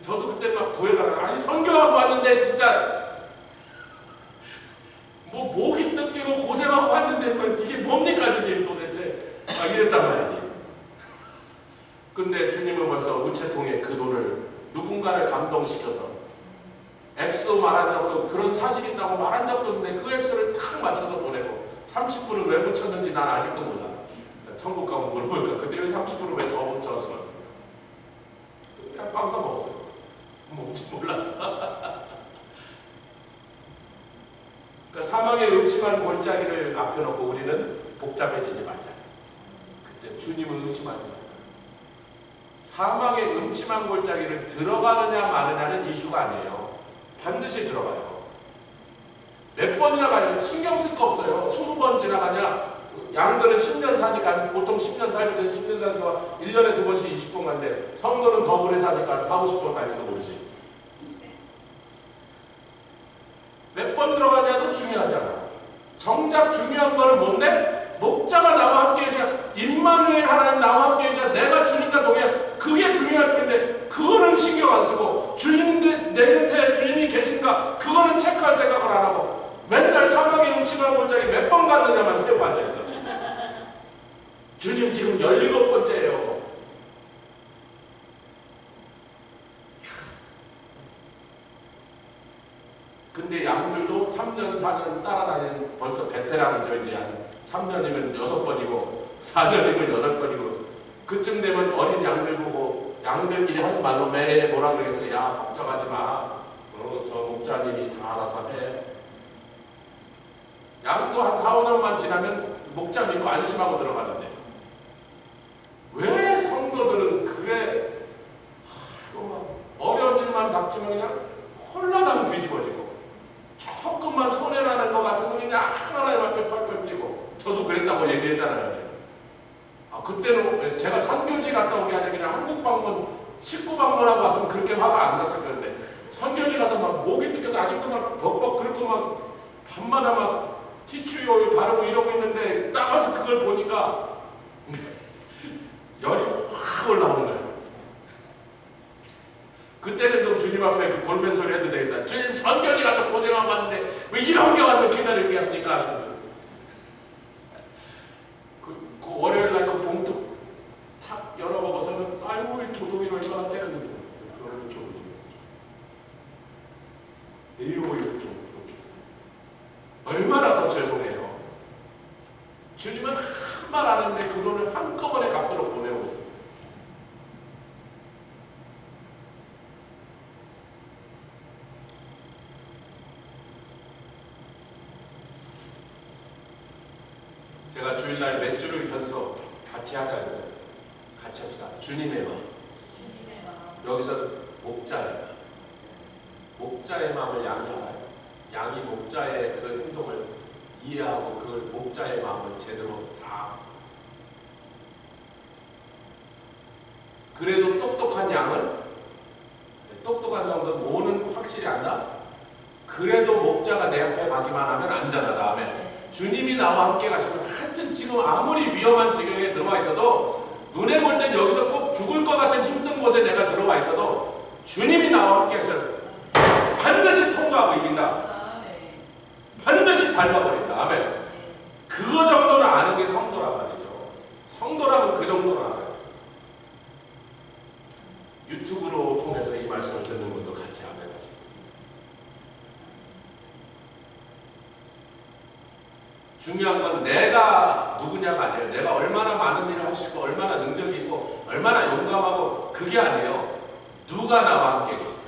저도 그때 막 부해가 나. 아니 선교하고 왔는데 진짜 뭐 목이 뜯기고 고생하고 왔는데 뭐 이게 뭡니까 주님 도대체 막 이랬단 말이지. 근데 주님은 벌써 우체통에 그 돈을 누군가를 감동시켜서 액수도 말한 적도 그런 사실이 있다고 말한 적도 없는데 그 액수를 탁 맞춰서 보내고 30불은 왜 붙였는지 난 아직도 몰라. 천국 가면 물어볼까. 그때 왜 30불은 왜 더 붙였어? 그냥 빵 사 먹었어요. 뭔지 몰랐어. 그러니까 사망의 음침한 골짜기를 앞에 놓고 우리는 복잡해지지 말자. 그때 주님을 의심하지 말자. 사망의 음침한 골짜기를 들어가느냐 마느냐는 이슈가 아니에요. 반드시 들어가요. 몇 번이나 가요. 신경 쓸 거 없어요. 20번 지나가냐. 양들은 10년 사니까 보통 10년 살거든. 10년 사니까 1년에 2번씩 20번 간대. 성도는 더 오래 사니까 4, 50번 갈지도 모르지. 몇 번 들어가냐도 중요하지 않아. 정작 중요한 거는 뭔데? 목자가 나와 함께 해줘야 임마누엘 하나님 나와 함께 해줘야 내가 주님과 동행. 그게 중요할 텐데 그거는 신경 안 쓰고 주님 내 곁에 주님이 계신가 그거는 체크할 생각을 안 하고 맨날 사망의 음침한 골짜기 몇 번 갔느냐만 세우고 앉아있어. 주님 지금 17번째예요. 근데 양들도 3년 4년 따라다니는 벌써 베테랑이죠. 이제 한 3년이면 6번이고 4년이면 8번이고 그쯤 되면 어린 양들 보고 양들끼리 하는 말로 매래 뭐라 그러겠어요. 야 걱정하지 마. 저 목자님이 다 알아서 해. 양도 한 4, 5년만 지나면 목자 믿고 안심하고 들어가는데 왜 성도들은 그래 어려운 일만 닥치면 그냥 홀라당 뒤집어지고 조금만 손해나는 것 같은 거 그냥 하나님 앞에 펄펄 뛰고 저도 그랬다고 얘기했잖아요. 그때는 제가 선교지 갔다 온 게 아니라 그냥 한국 방문 식구 방문하고 왔으면 그렇게 화가 안 났을 건데 선교지 가서 막 목이 뜯겨서 아직도 막 벅벅 긁고 막 밤마다 막 티슈 바르고 이러고 있는데 딱 와서 그걸 보니까 열이 확 올라오는 거야. 그때는 좀 주님 앞에 볼멘 소리 해도 되겠다. 주님 선교지 가서 고생하고 왔는데 왜 이런 게 와서 기다리게 합니까? 그 월요일날 그 봉투 탁 열어보고서는 아이고 이 도둑이 얼마나 때렸는데 그걸 좀 제가 주일날 몇 주를 현소 같이 하자 그랬어요. 같이 합시다. 주님의 마음. 여기서 목자의 마음. 목자의 마음을 양이 알아요. 양이 목자의 그 행동을 이해하고 그 목자의 마음을 제대로 다. 그래도 똑똑한 양은, 똑똑한 성도는 뭐는 확실히 안다. 그래도 목자가 내 앞에 가기만 하면 안전하다. 아멘. 주님이 나와 함께 가시면 하여튼 지금 아무리 위험한 지경에 들어와 있어도 눈에 볼 땐 여기서 꼭 죽을 것 같은 힘든 곳에 내가 들어와 있어도 주님이 나와 함께 하시면 반드시 통과하고 이긴다. 반드시 밟아버린다. 아멘. 그거 정도는 아는 게 성도란 말이죠. 성도라면 그 정도는 알아요. 유튜브로 통해서 이 말씀을 듣는 분도 같이 아멘 하세요. 중요한 건 내가 누구냐가 아니에요. 내가 얼마나 많은 일을 할 수 있고 얼마나 능력이 있고 얼마나 용감하고 그게 아니에요. 누가 나와 함께 계세요.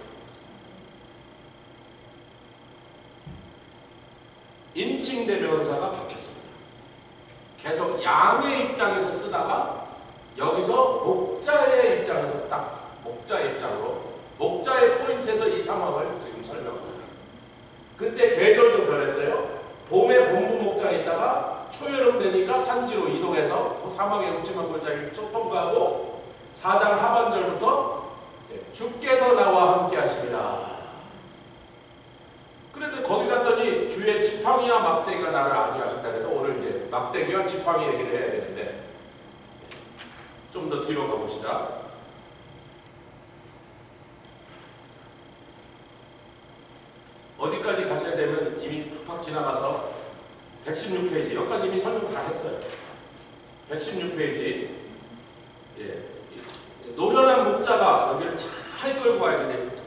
인칭대명사가 바뀌었습니다. 계속 양의 입장에서 쓰다가 여기서 목자의 입장에서 딱 목자의 입장으로 목자의 포인트에서 이 상황을 지금 설명하고 있어요. 그때 계절도 변했어요. 봄에 본부 목자에 있다가 초여름 되니까 산지로 이동해서 사막의 음침한 골짜기를 쭉 통과하고 4장 하반절부터 주께서 나와 함께 하시리라. 그런데 거기 갔더니 주의 지팡이와 막대기가 나를 안위하신다. 그래서 오늘 이제 막대기와 지팡이 얘기를 해야 되는데 좀 더 뒤로 가봅시다. 어디까지 가셔야 되면 이미 팍팍 지나가서 116페이지 여기까지 이미 설명 다 했어요. 116페이지 예. 노련한 목자가 여기를 잘 끌고 가야 되는데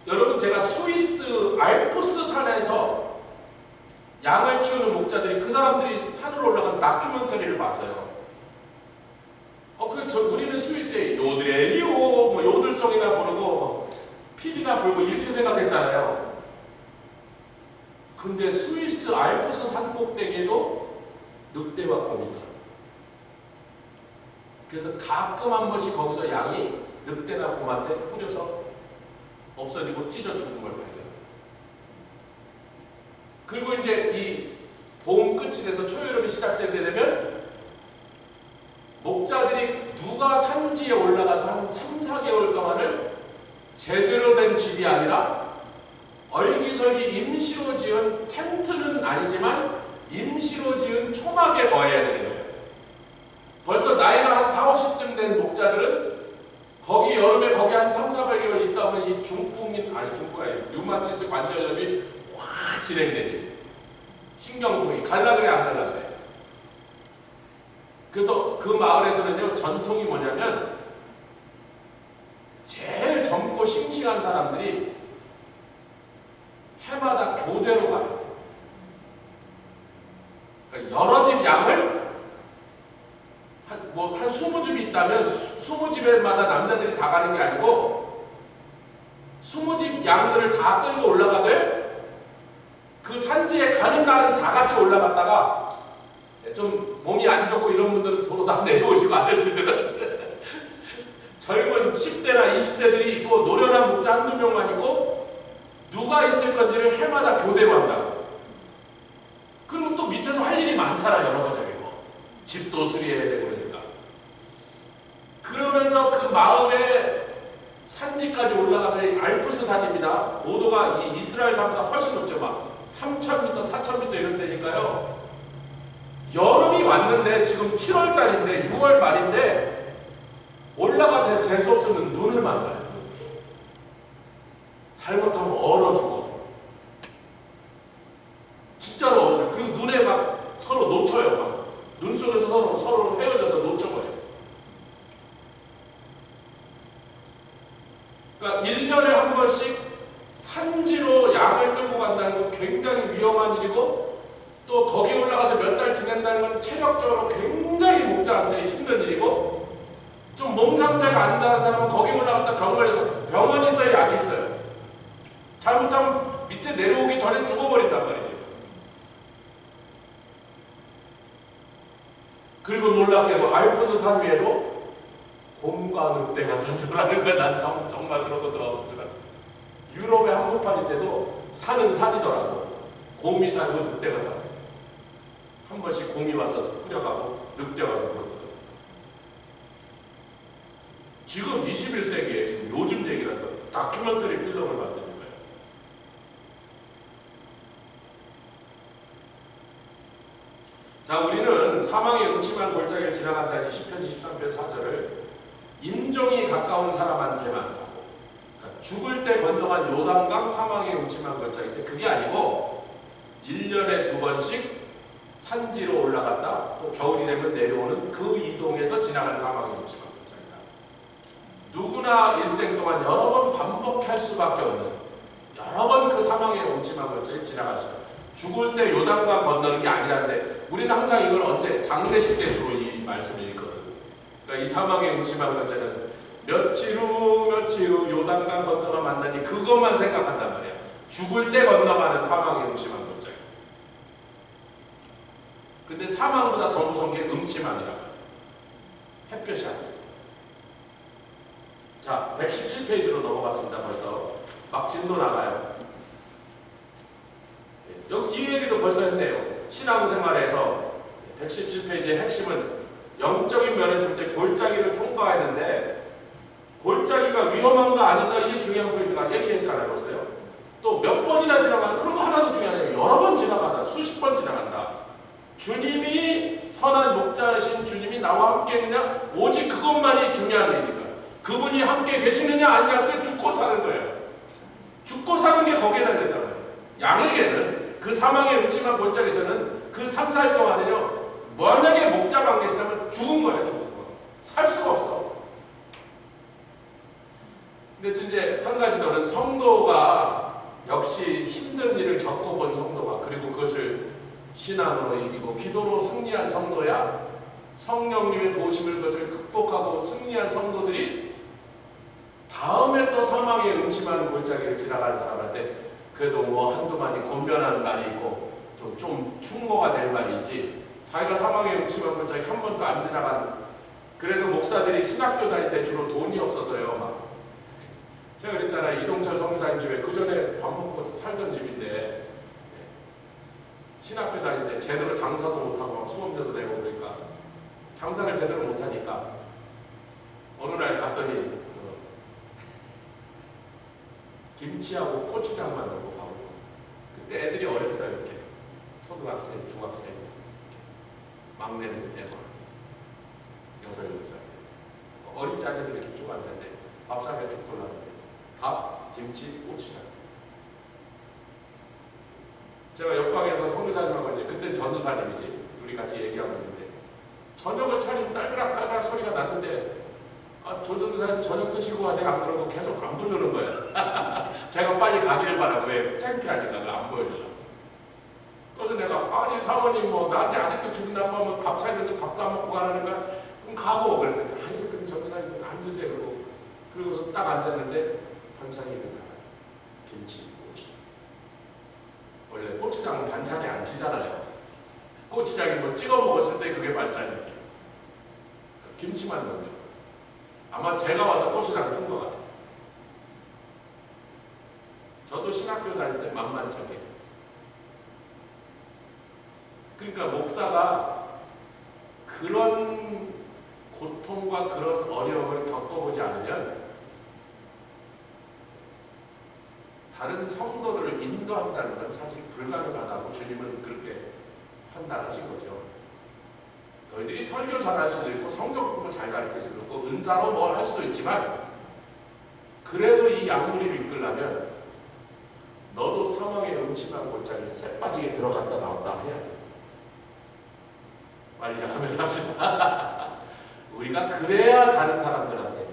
여러분 제가 스위스 알프스 산에서 양을 키우는 목자들이 그 사람들이 산으로 올라간 다큐멘터리를 봤어요. 우리는 스위스에 요드레요 뭐 요들송이나 부르고 필이나 불고 이렇게 생각했잖아요. 근데 스위스 알프스 산 꼭대기에도 늑대와 곰이 있다. 그래서 가끔 한 번씩 거기서 양이 늑대나 곰한테 후려서 없어지고 찢어 죽은 걸 발견해요. 그리고 이제 이 봄 끝이 돼서 초여름이 시작되게 되면 목자들이 누가 산지에 올라가서 한 3, 4개월 동안을 제대로 된 집이 아니라 얼기설기 임시로 지은 텐트는 아니지만 임시로 지은 초막에 거해야 되는 거예요. 벌써 나이가 한 4, 50쯤 된 목자들은 거기 여름에 거기 한 3, 4개월 있다 보면 이 중풍이 아니 류마티스 관절염이 확 진행되지. 신경통이 갈라 그래 안 갈라 그래. 그래서 그 마을에서는요 전통이 뭐냐면 제일 젊고 싱싱한 사람들이 해마다 교대로 가요. 그러니까 여러 집 양을 한 20집이 있다면 20집에마다 남자들이 다 가는 게 아니고 20집 양들을 다 끌고 올라가되 그 산지에 가는 날은 다 같이 올라갔다가 좀 몸이 안 좋고 이런 분들은 도로 다 내려오시고 아저씨들은 젊은 10대나 20대들이 있고 노련한 목자 한두 명만 있고 누가 있을 건지를 해마다 교대로 한다고. 그리고 또 밑에서 할 일이 많잖아. 여러 가지 뭐 집도 수리해야 되고 그러니까. 그러면서 그 마을에 산지까지 올라가는 알프스 산입니다. 고도가 이 이스라엘 산보다 훨씬 높죠. 막 3,000m, 4,000m 이런 데니까요. 여름이 왔는데 지금 7월달인데 6월 말인데 올라가 재수 없으면 눈을 만나요. 잘못하면 얼어 죽어. 진짜로 얼어 죽어. 그리고 눈에 막 서로 놓쳐요. 막 눈 속에서 서로 헤어져서 놓쳐버려요. 그러니까 1년에 한 번씩 산지로 양을 끌고 간다는 건 굉장히 위험한 일이고 또 거기 올라가서 몇 달 지낸다는 건 체력적으로 굉장히 목자한테 힘든 일이고 좀 몸 상태가 안 좋은 사람은 거기 올라갔다 병 걸려서 병원이 있어야 약이 있어요. 잘못하면 밑에 내려오기 전에 죽어버린단 말이죠. 그리고 놀랍게도 알프스 산 위에도 곰과 늑대가 산다는 거야. 난 정말 그런 거 들어가서 줄 알았어. 유럽의 한복판인데도 산은 산이더라고. 곰이 살고 늑대가 살고. 한 번씩 곰이 와서 후려가고 늑대 와서 물어뜯어. 지금 21세기에 지금 요즘 얘기라는 거 다큐멘터리 필름을 만드는 거예요. 자, 우리는 사망의 음침한 골짜기를 지나간다는 시편 23편 4절을 임종이 가까운 사람한테만 자고, 그러니까 죽을 때 건너간 요단강 사망의 음침한 골짜기인데 그게 아니고 1년에 2번씩 산지로 올라갔다 또 겨울이 되면 내려오는 그 이동에서 지나간 사망의 음침한 골짜기다. 누구나 일생 동안 여러 번 반복할 수밖에 없는, 여러 번 그 사망의 음침한 골짜기를 지나갈 수 있어요. 죽을 때 요단강 건너는 게 아니란데 우리는 항상 이걸 언제 장례식 때 주로 이 말씀을 읽거든. 그러니까 이 사망의 음침한 골짜기는 며칠 후 요단강 건너가 만나니 그것만 생각한단 말이야. 죽을 때 건너가는 사망의 음침한 골짜기. 근데 사망보다 더 무서운 게 음침함이란 말이야. 햇볕이 안 돼. 자, 117페이지로 넘어갔습니다. 벌써 막 진도 나가요. 여기 이 얘기도 벌써 했네요. 신앙생활에서 117페이지의 핵심은 영적인 면에서 볼 때 골짜기를 통과했는데 골짜기가 위험한가 아닌가 이게 중요한 포인트가 얘기했잖아요. 벌써요. 또 몇 번이나 지나가는 그런 거 하나도 중요하지 않아요. 여러 번 지나가다 수십 번 지나간다. 주님이 선한 목자이신 주님이 나와 함께 있느냐 오직 그것만이 중요한 일이다. 그분이 함께 계시느냐 아니냐 그게 죽고 사는 거예요. 죽고 사는 게 거기에 달렸단 말이에요. 양에게는 그 사망의 음침한 골짜기에서는 그 3, 4일 동안은요 만약에 목자가 안 계시다면 죽은 거예요. 죽은 거. 살 수가 없어. 근데 이제 한 가지 더는 성도가 역시 힘든 일을 겪어본 성도가 그리고 그것을 신앙으로 이기고 기도로 승리한 성도야 성령님의 도우심을 그것을 극복하고 승리한 성도들이 다음에 또 사망의 음침한 골짜기를 지나간 사람한테 그래도 뭐 한두 마디 권면하는 말이 있고 좀 충고가 될 말이 있지 자기가 사망의 음침한 골짜기 한 번도 안 지나간 그래서 목사들이 신학교 다닐 때 주로 돈이 없어서요 막 제가 그랬잖아요. 이동철 성사님 집에 그 전에 밥 먹고 살던 집인데 신학교 다닐 때 제대로 장사도 못하고 막 수업료도 내고 그러니까 장사를 제대로 못하니까 어느 날 갔더니 김치하고 고추장만 넣고 밥을 먹고 그때 애들이 어렸어요. 이렇게 초등학생, 중학생 막내는 그때 막 6, 7살 어린 자녀들이 이렇게 쭉 앉았는데 밥상에 쭉 돌아가는데 밥, 김치, 고추장 제가 옆방에서 성교사님하고 이제 그때 전도사님이지 둘이 같이 얘기하고 있는데 저녁을 차리면 딸그락 소리가 났는데 조 전도사님 저녁 드시고 가세요 안 그러고 계속 안 부르는 거예요. 제가 빨리 가기를 바라고 왜 창피하니까 그걸 안 보여주려고. 그래서 내가 아니 사모님 뭐 나한테 아직도 기분 나빠하면 밥 차리면서 밥도 안 먹고 가라는 거야? 그럼 가고 그랬더니 아니 그럼 전도사님 앉으세요 그러고 그러고서 딱 앉았는데 반찬이 그다 김치, 고추장. 원래 고추장은 반찬에 안 치잖아요. 고추장이 뭐 찍어 먹었을 때 그게 반찬이지. 김치만 넣으면 아마 제가 와서 고추장을 푼 것 같아요. 저도 신학교 다닐 때 만만찮게. 그러니까 목사가 그런 고통과 그런 어려움을 겪어보지 않으면 다른 성도들을 인도한다는 건 사실 불가능하다고 주님은 그렇게 판단하신 거죠. 너희들이 설교 잘할 수도 있고 성경 공부 잘 가르칠 수도 있고 은사로 뭘 할 수도 있지만 그래도 이 양무리를 이끌려면 너도 사망의 음침한 골짜기 쎄 빠지게 들어갔다 나왔다 해야 돼. 빨리 하면 합시다. 우리가 그래야 다른 사람들한테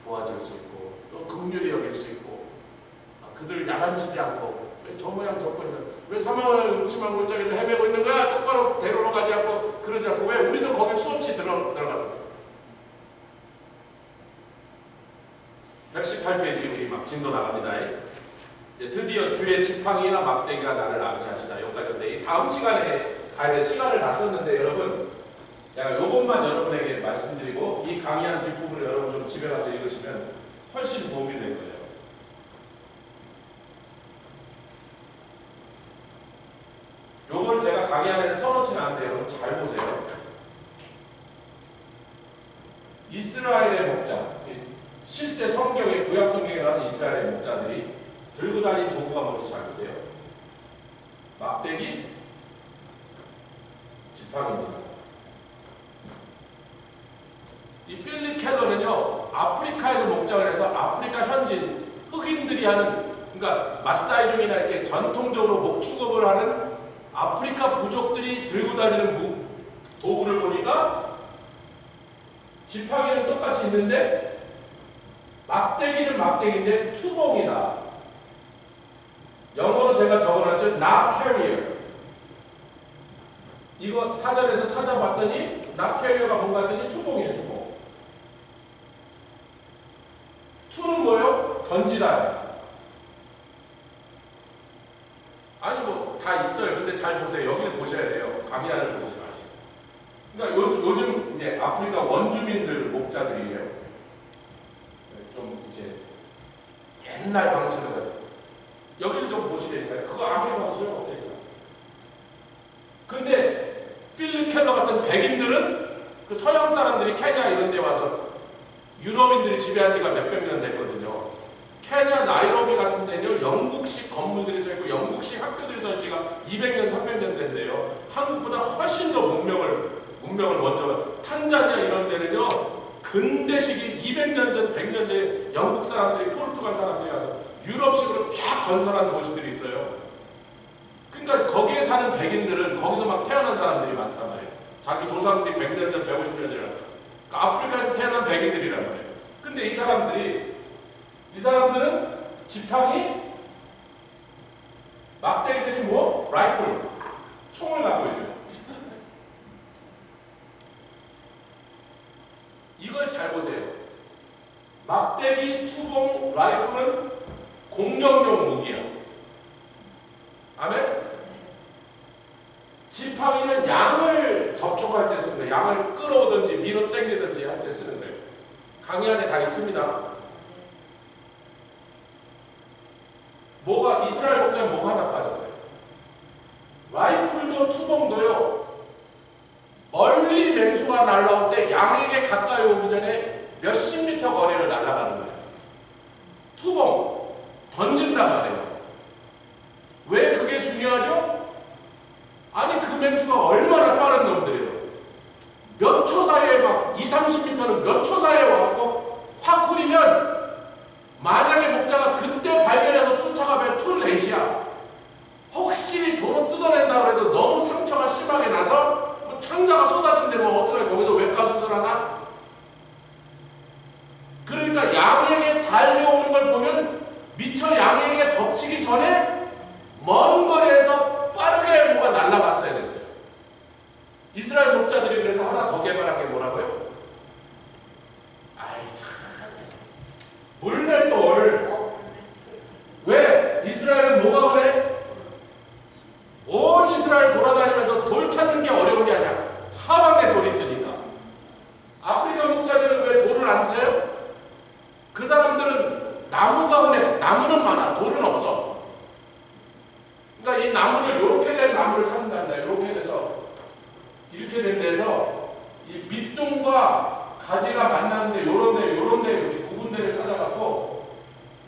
도와줄 수 있고 또 긍휼히 여길 수 있고 그들 야단치지 않고 왜 저 모양 저 모양 왜 사망의 음침한 골짜기에서 헤매고 있는 거야? 똑바로 대로로 가지 않고 그러지 않고 왜 우리도 거길 수없이 들어갔었어. 118페이지 여기 막 진도 나갑니다. 이제 드디어 주의 지팡이와 막대기가 나를 안위하시다. 여기까지인데 다음 시간에 가야 될 시간을 다 썼는데 여러분 제가 요것만 여러분에게 말씀드리고 이 강의한 뒷부분을 여러분 좀 집에 가서 읽으시면 훨씬 도움이 될 거예요. 요걸 제가 강의 안에 써놓지는 않는데 여러분 잘 보세요. 이스라엘의 목자, 실제 성경에 구약 성경에 나오는 이스라엘의 목자들이 들고 다닌 도구가 뭔지 잘 보세요. 막대기, 지팡이입니다. 이 필립 켈러는요, 아프리카에서 목장을 해서 아프리카 현지인 흑인들이 하는, 그러니까 마사이족이나 이렇게 전통적으로 목축업을 하는 아프리카 부족들이 들고 다니는 도구를 보니까 지팡이는 똑같이 있는데 막대기는 막대기인데 투봉이다. 영어로 제가 적어놨죠. not carrier. 이거 사전에서 찾아봤더니 not carrier가 뭔가 했더니 투봉이에요. 투봉. 투는 뭐예요? 던지다. 아니 뭐 다 있어요. 근데 잘 보세요. 여기를 보셔야 돼요. 강의안을 보지 마시고. 그러니까 요즘 이제 아프리카 원주민들 목자들이에요. 좀 이제 옛날 방식으로 여기를 좀 보시라니까요. 그거 아무리 봐도 소용없다니까. 근데 필립 켈러 같은 백인들은 그 서양 사람들이 케냐 이런 데 와서 유럽인들이 지배한 지가 몇백 년 됐거든요. 케냐 나이로비 같은 데는요, 영국식 건물들이 서 있고 영국식 학교들이 서 있는 지가 200년, 300년 된대요. 한국보다 훨씬 더 문명을 먼저, 탄자니아 이런 데는요, 근대식이 200년 전, 100년 전에 영국 사람들이, 포르투갈 사람들이 가서 유럽식으로 쫙 건설한 도시들이 있어요. 그러니까 거기에 사는 백인들은 거기서 막 태어난 사람들이 많단 말이에요. 자기 조상들이 100년 전, 150년 전에 가서. 그러니까 아프리카에서 태어난 백인들이란 말이에요. 근데 이 사람들은 지팡이, 막대기 대신 뭐? 라이플, 총을 갖고 있어요. 이걸 잘 보세요. 막대기, 투봉, 라이플은 공격용 무기야. 아멘? 지팡이는 양을 접촉할 때 쓰는 거예요. 양을 끌어오든지 밀어 당기든지 할 때 쓰는 거예요. 강의 안에 다 있습니다. 이스라엘 목자는 뭐가 하나 빠졌어요. 라이플도 투봉도요. 멀리 맹수가 날라올 때 양에게 가까이 오기 전에 몇십 미터 거리를 날아가는 거예요. 투봉, 던진단 말이에요. 왜 그게 중요하죠? 아니 그 맹수가 얼마나 빠른 놈들이에요. 몇 초 사이에 막 20-30m는 몇 초 사이에 와갖고 확 후리면 만약에 목자가 그때 발견해서 쫓아가면 투레이시야. 혹시 도로 뜯어낸다 그래도 너무 상처가 심하게 나서 뭐 창자가 쏟아진데 뭐 어떻게 거기서 외과 수술하나? 그러니까 양에게 달려오는 걸 보면 미처 양에게 덮치기 전에 먼 거리에서 빠르게 뭐가 날아갔어야 됐어요. 이스라엘 목자들이 그래서 하나 더 개발한 게 뭐라고요? 아이 참, 물맷돌. 왜? 이스라엘은 뭐가 그래? 온 이스라엘 돌아다니면서 돌 찾는 게 어려운 게 아니야. 사방에 돌이 있으니까. 아프리카 목자들은 왜 돌을 안 사요? 그 사람들은 나무가 흔해. 나무는 많아. 돌은 없어. 그러니까 이 나무를 이렇게 된 나무를 찾는단다. 이렇게 돼서 이렇게 된 데서 이 밑둥과 가지가 만나는데 요런데 이렇게 구분대를 찾아갖고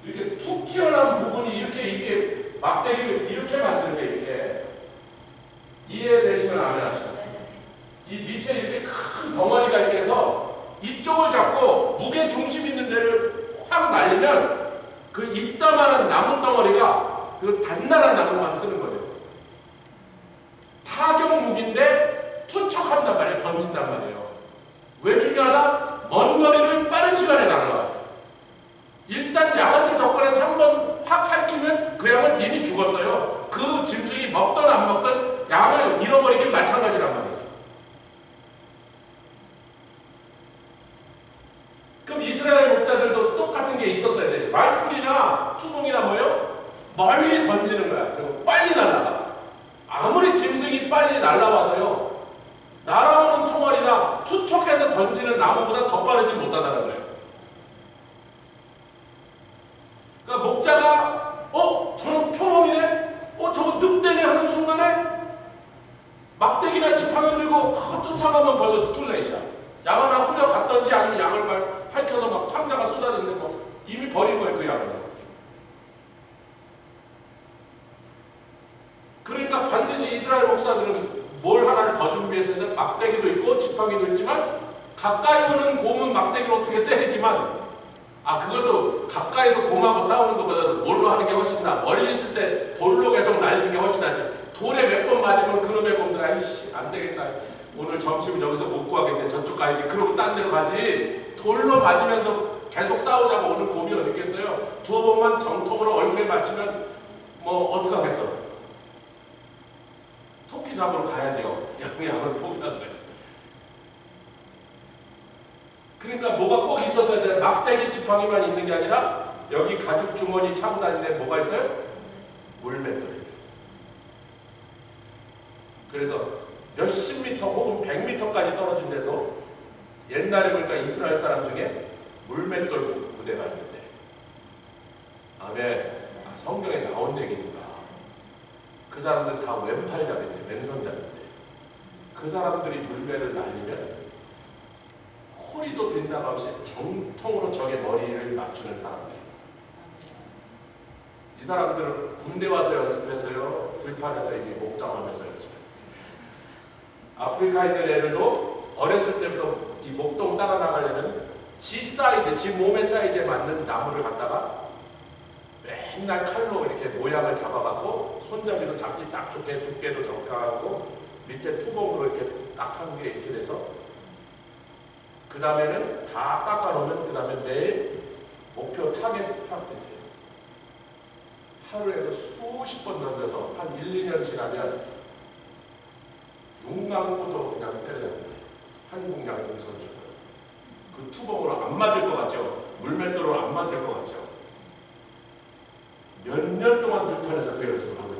이렇게 툭 튀어나온 부분이 이렇게 있게 막대기를 이렇게 만드는 게 이렇게 이해되시면 아멘 하시죠. 이 밑에 이렇게 큰 덩어리가 있게 해서 이쪽을 잡고 무게 중심 있는 데를 확 날리면 그 이따만한 나무 덩어리가 그 단단한 나무만 쓰는 거죠. 타격 무기인데 투척한단 말이에요. 던진단 말이에요. 왜 중요하다? 먼 거리를 빠른 시간에 날아가요. 일단 양한테 접근해서 한번 확 핥히면 그 양은 이미 죽었어요. 그 짐승이 먹던 안 먹던 양을 잃어버리긴 마찬가지란 말이죠. 그럼 이스라엘 목자들도 똑같은 게 있었어야 돼요. 라이플이나 투봉이나 뭐예요? 멀리 던지는 거야. 그리고 빨리 날아가. 아무리 짐승이 빨리 날아와도요, 날아오는 총알이 깃털이나 투척해서 던지는 나무보다 더 빠르지 못하다는 거예요. 그러니까 목자가 저는 표범이네? 저거 늑대네 하는 순간에 막대기나 지팡이를 들고 쫓아가면 벌써 툴레이샤. 양 하나 후려갔던지 아니면 양을 핥혀서 막 창자가 쏟아지는데 뭐 이미 버린 거예요, 그 양을. 그러니까 반드시 이스라엘 목사들은 뭘 하나를 더 준비해서 막대기도 있고 지팡이도 있지만 가까이 오는 곰은 막대기로 어떻게 때리지만 그것도 가까이서 곰하고 싸우는 것보다 뭘로 하는 게 훨씬 나아. 멀리 있을 때 돌로 계속 날리는 게 훨씬 나지. 돌에 몇 번 맞으면 그놈의 곰도 아이씨 안 되겠다. 오늘 점심은 여기서 못 구하겠네. 저쪽 가야지. 그러고 딴 데로 가지. 돌로 맞으면서 계속 싸우자고 오는 곰이 어디 있겠어요. 두어 번만 정통으로 얼굴에 맞히면 뭐 어떡하겠어. 토끼 잡으러 가야죠. 양을 포기하는 거예요. 그러니까 뭐가 꼭 있어서야 돼. 막대기 지팡이만 있는 게 아니라 여기 가죽 주머니 차고 다니는데 뭐가 있어요? 물맷돌이 있어요. 그래서 몇십 미터 혹은 100미터까지 떨어진 데서 옛날에 보니까 이스라엘 사람 중에 물맷돌 부대가 있는데 아멘. 성경에 나온 얘기니까 그 사람들은 다 왼팔잡인데 왼손잡인데 그 사람들이 물매를 날리면 허리도 빗나가없이 정통으로 적의 머리를 맞추는 사람들이다. 이 사람들은 군대 와서 연습했어요. 들판에서 이게 목장하면서 연습했어요. 아프리카에 있는 애들도 어렸을 때부터 이 목동 따라 나가려면 지 사이즈, 지 몸의 사이즈에 맞는 나무를 갖다가 맨날 칼로 이렇게 모양을 잡아갖고 손잡이도 잡기 딱 좋게 두께도 적당하고 밑에 투봉으로 이렇게 딱 한 게 이렇게 돼서 그 다음에는 다 깎아놓으면 그 다음에 매일 목표 타겟 프락티스예요. 하루에도 수십 번 던져서 한 1, 2년 지나면 눈 감고도 그냥 때려잡는다. 한국 양궁 선수들. 그 투봉으로 안 맞을 것 같죠? 물맷돌로 안 맞을 것 같죠? 몇 년 동안 들판에서 그 연습을 하고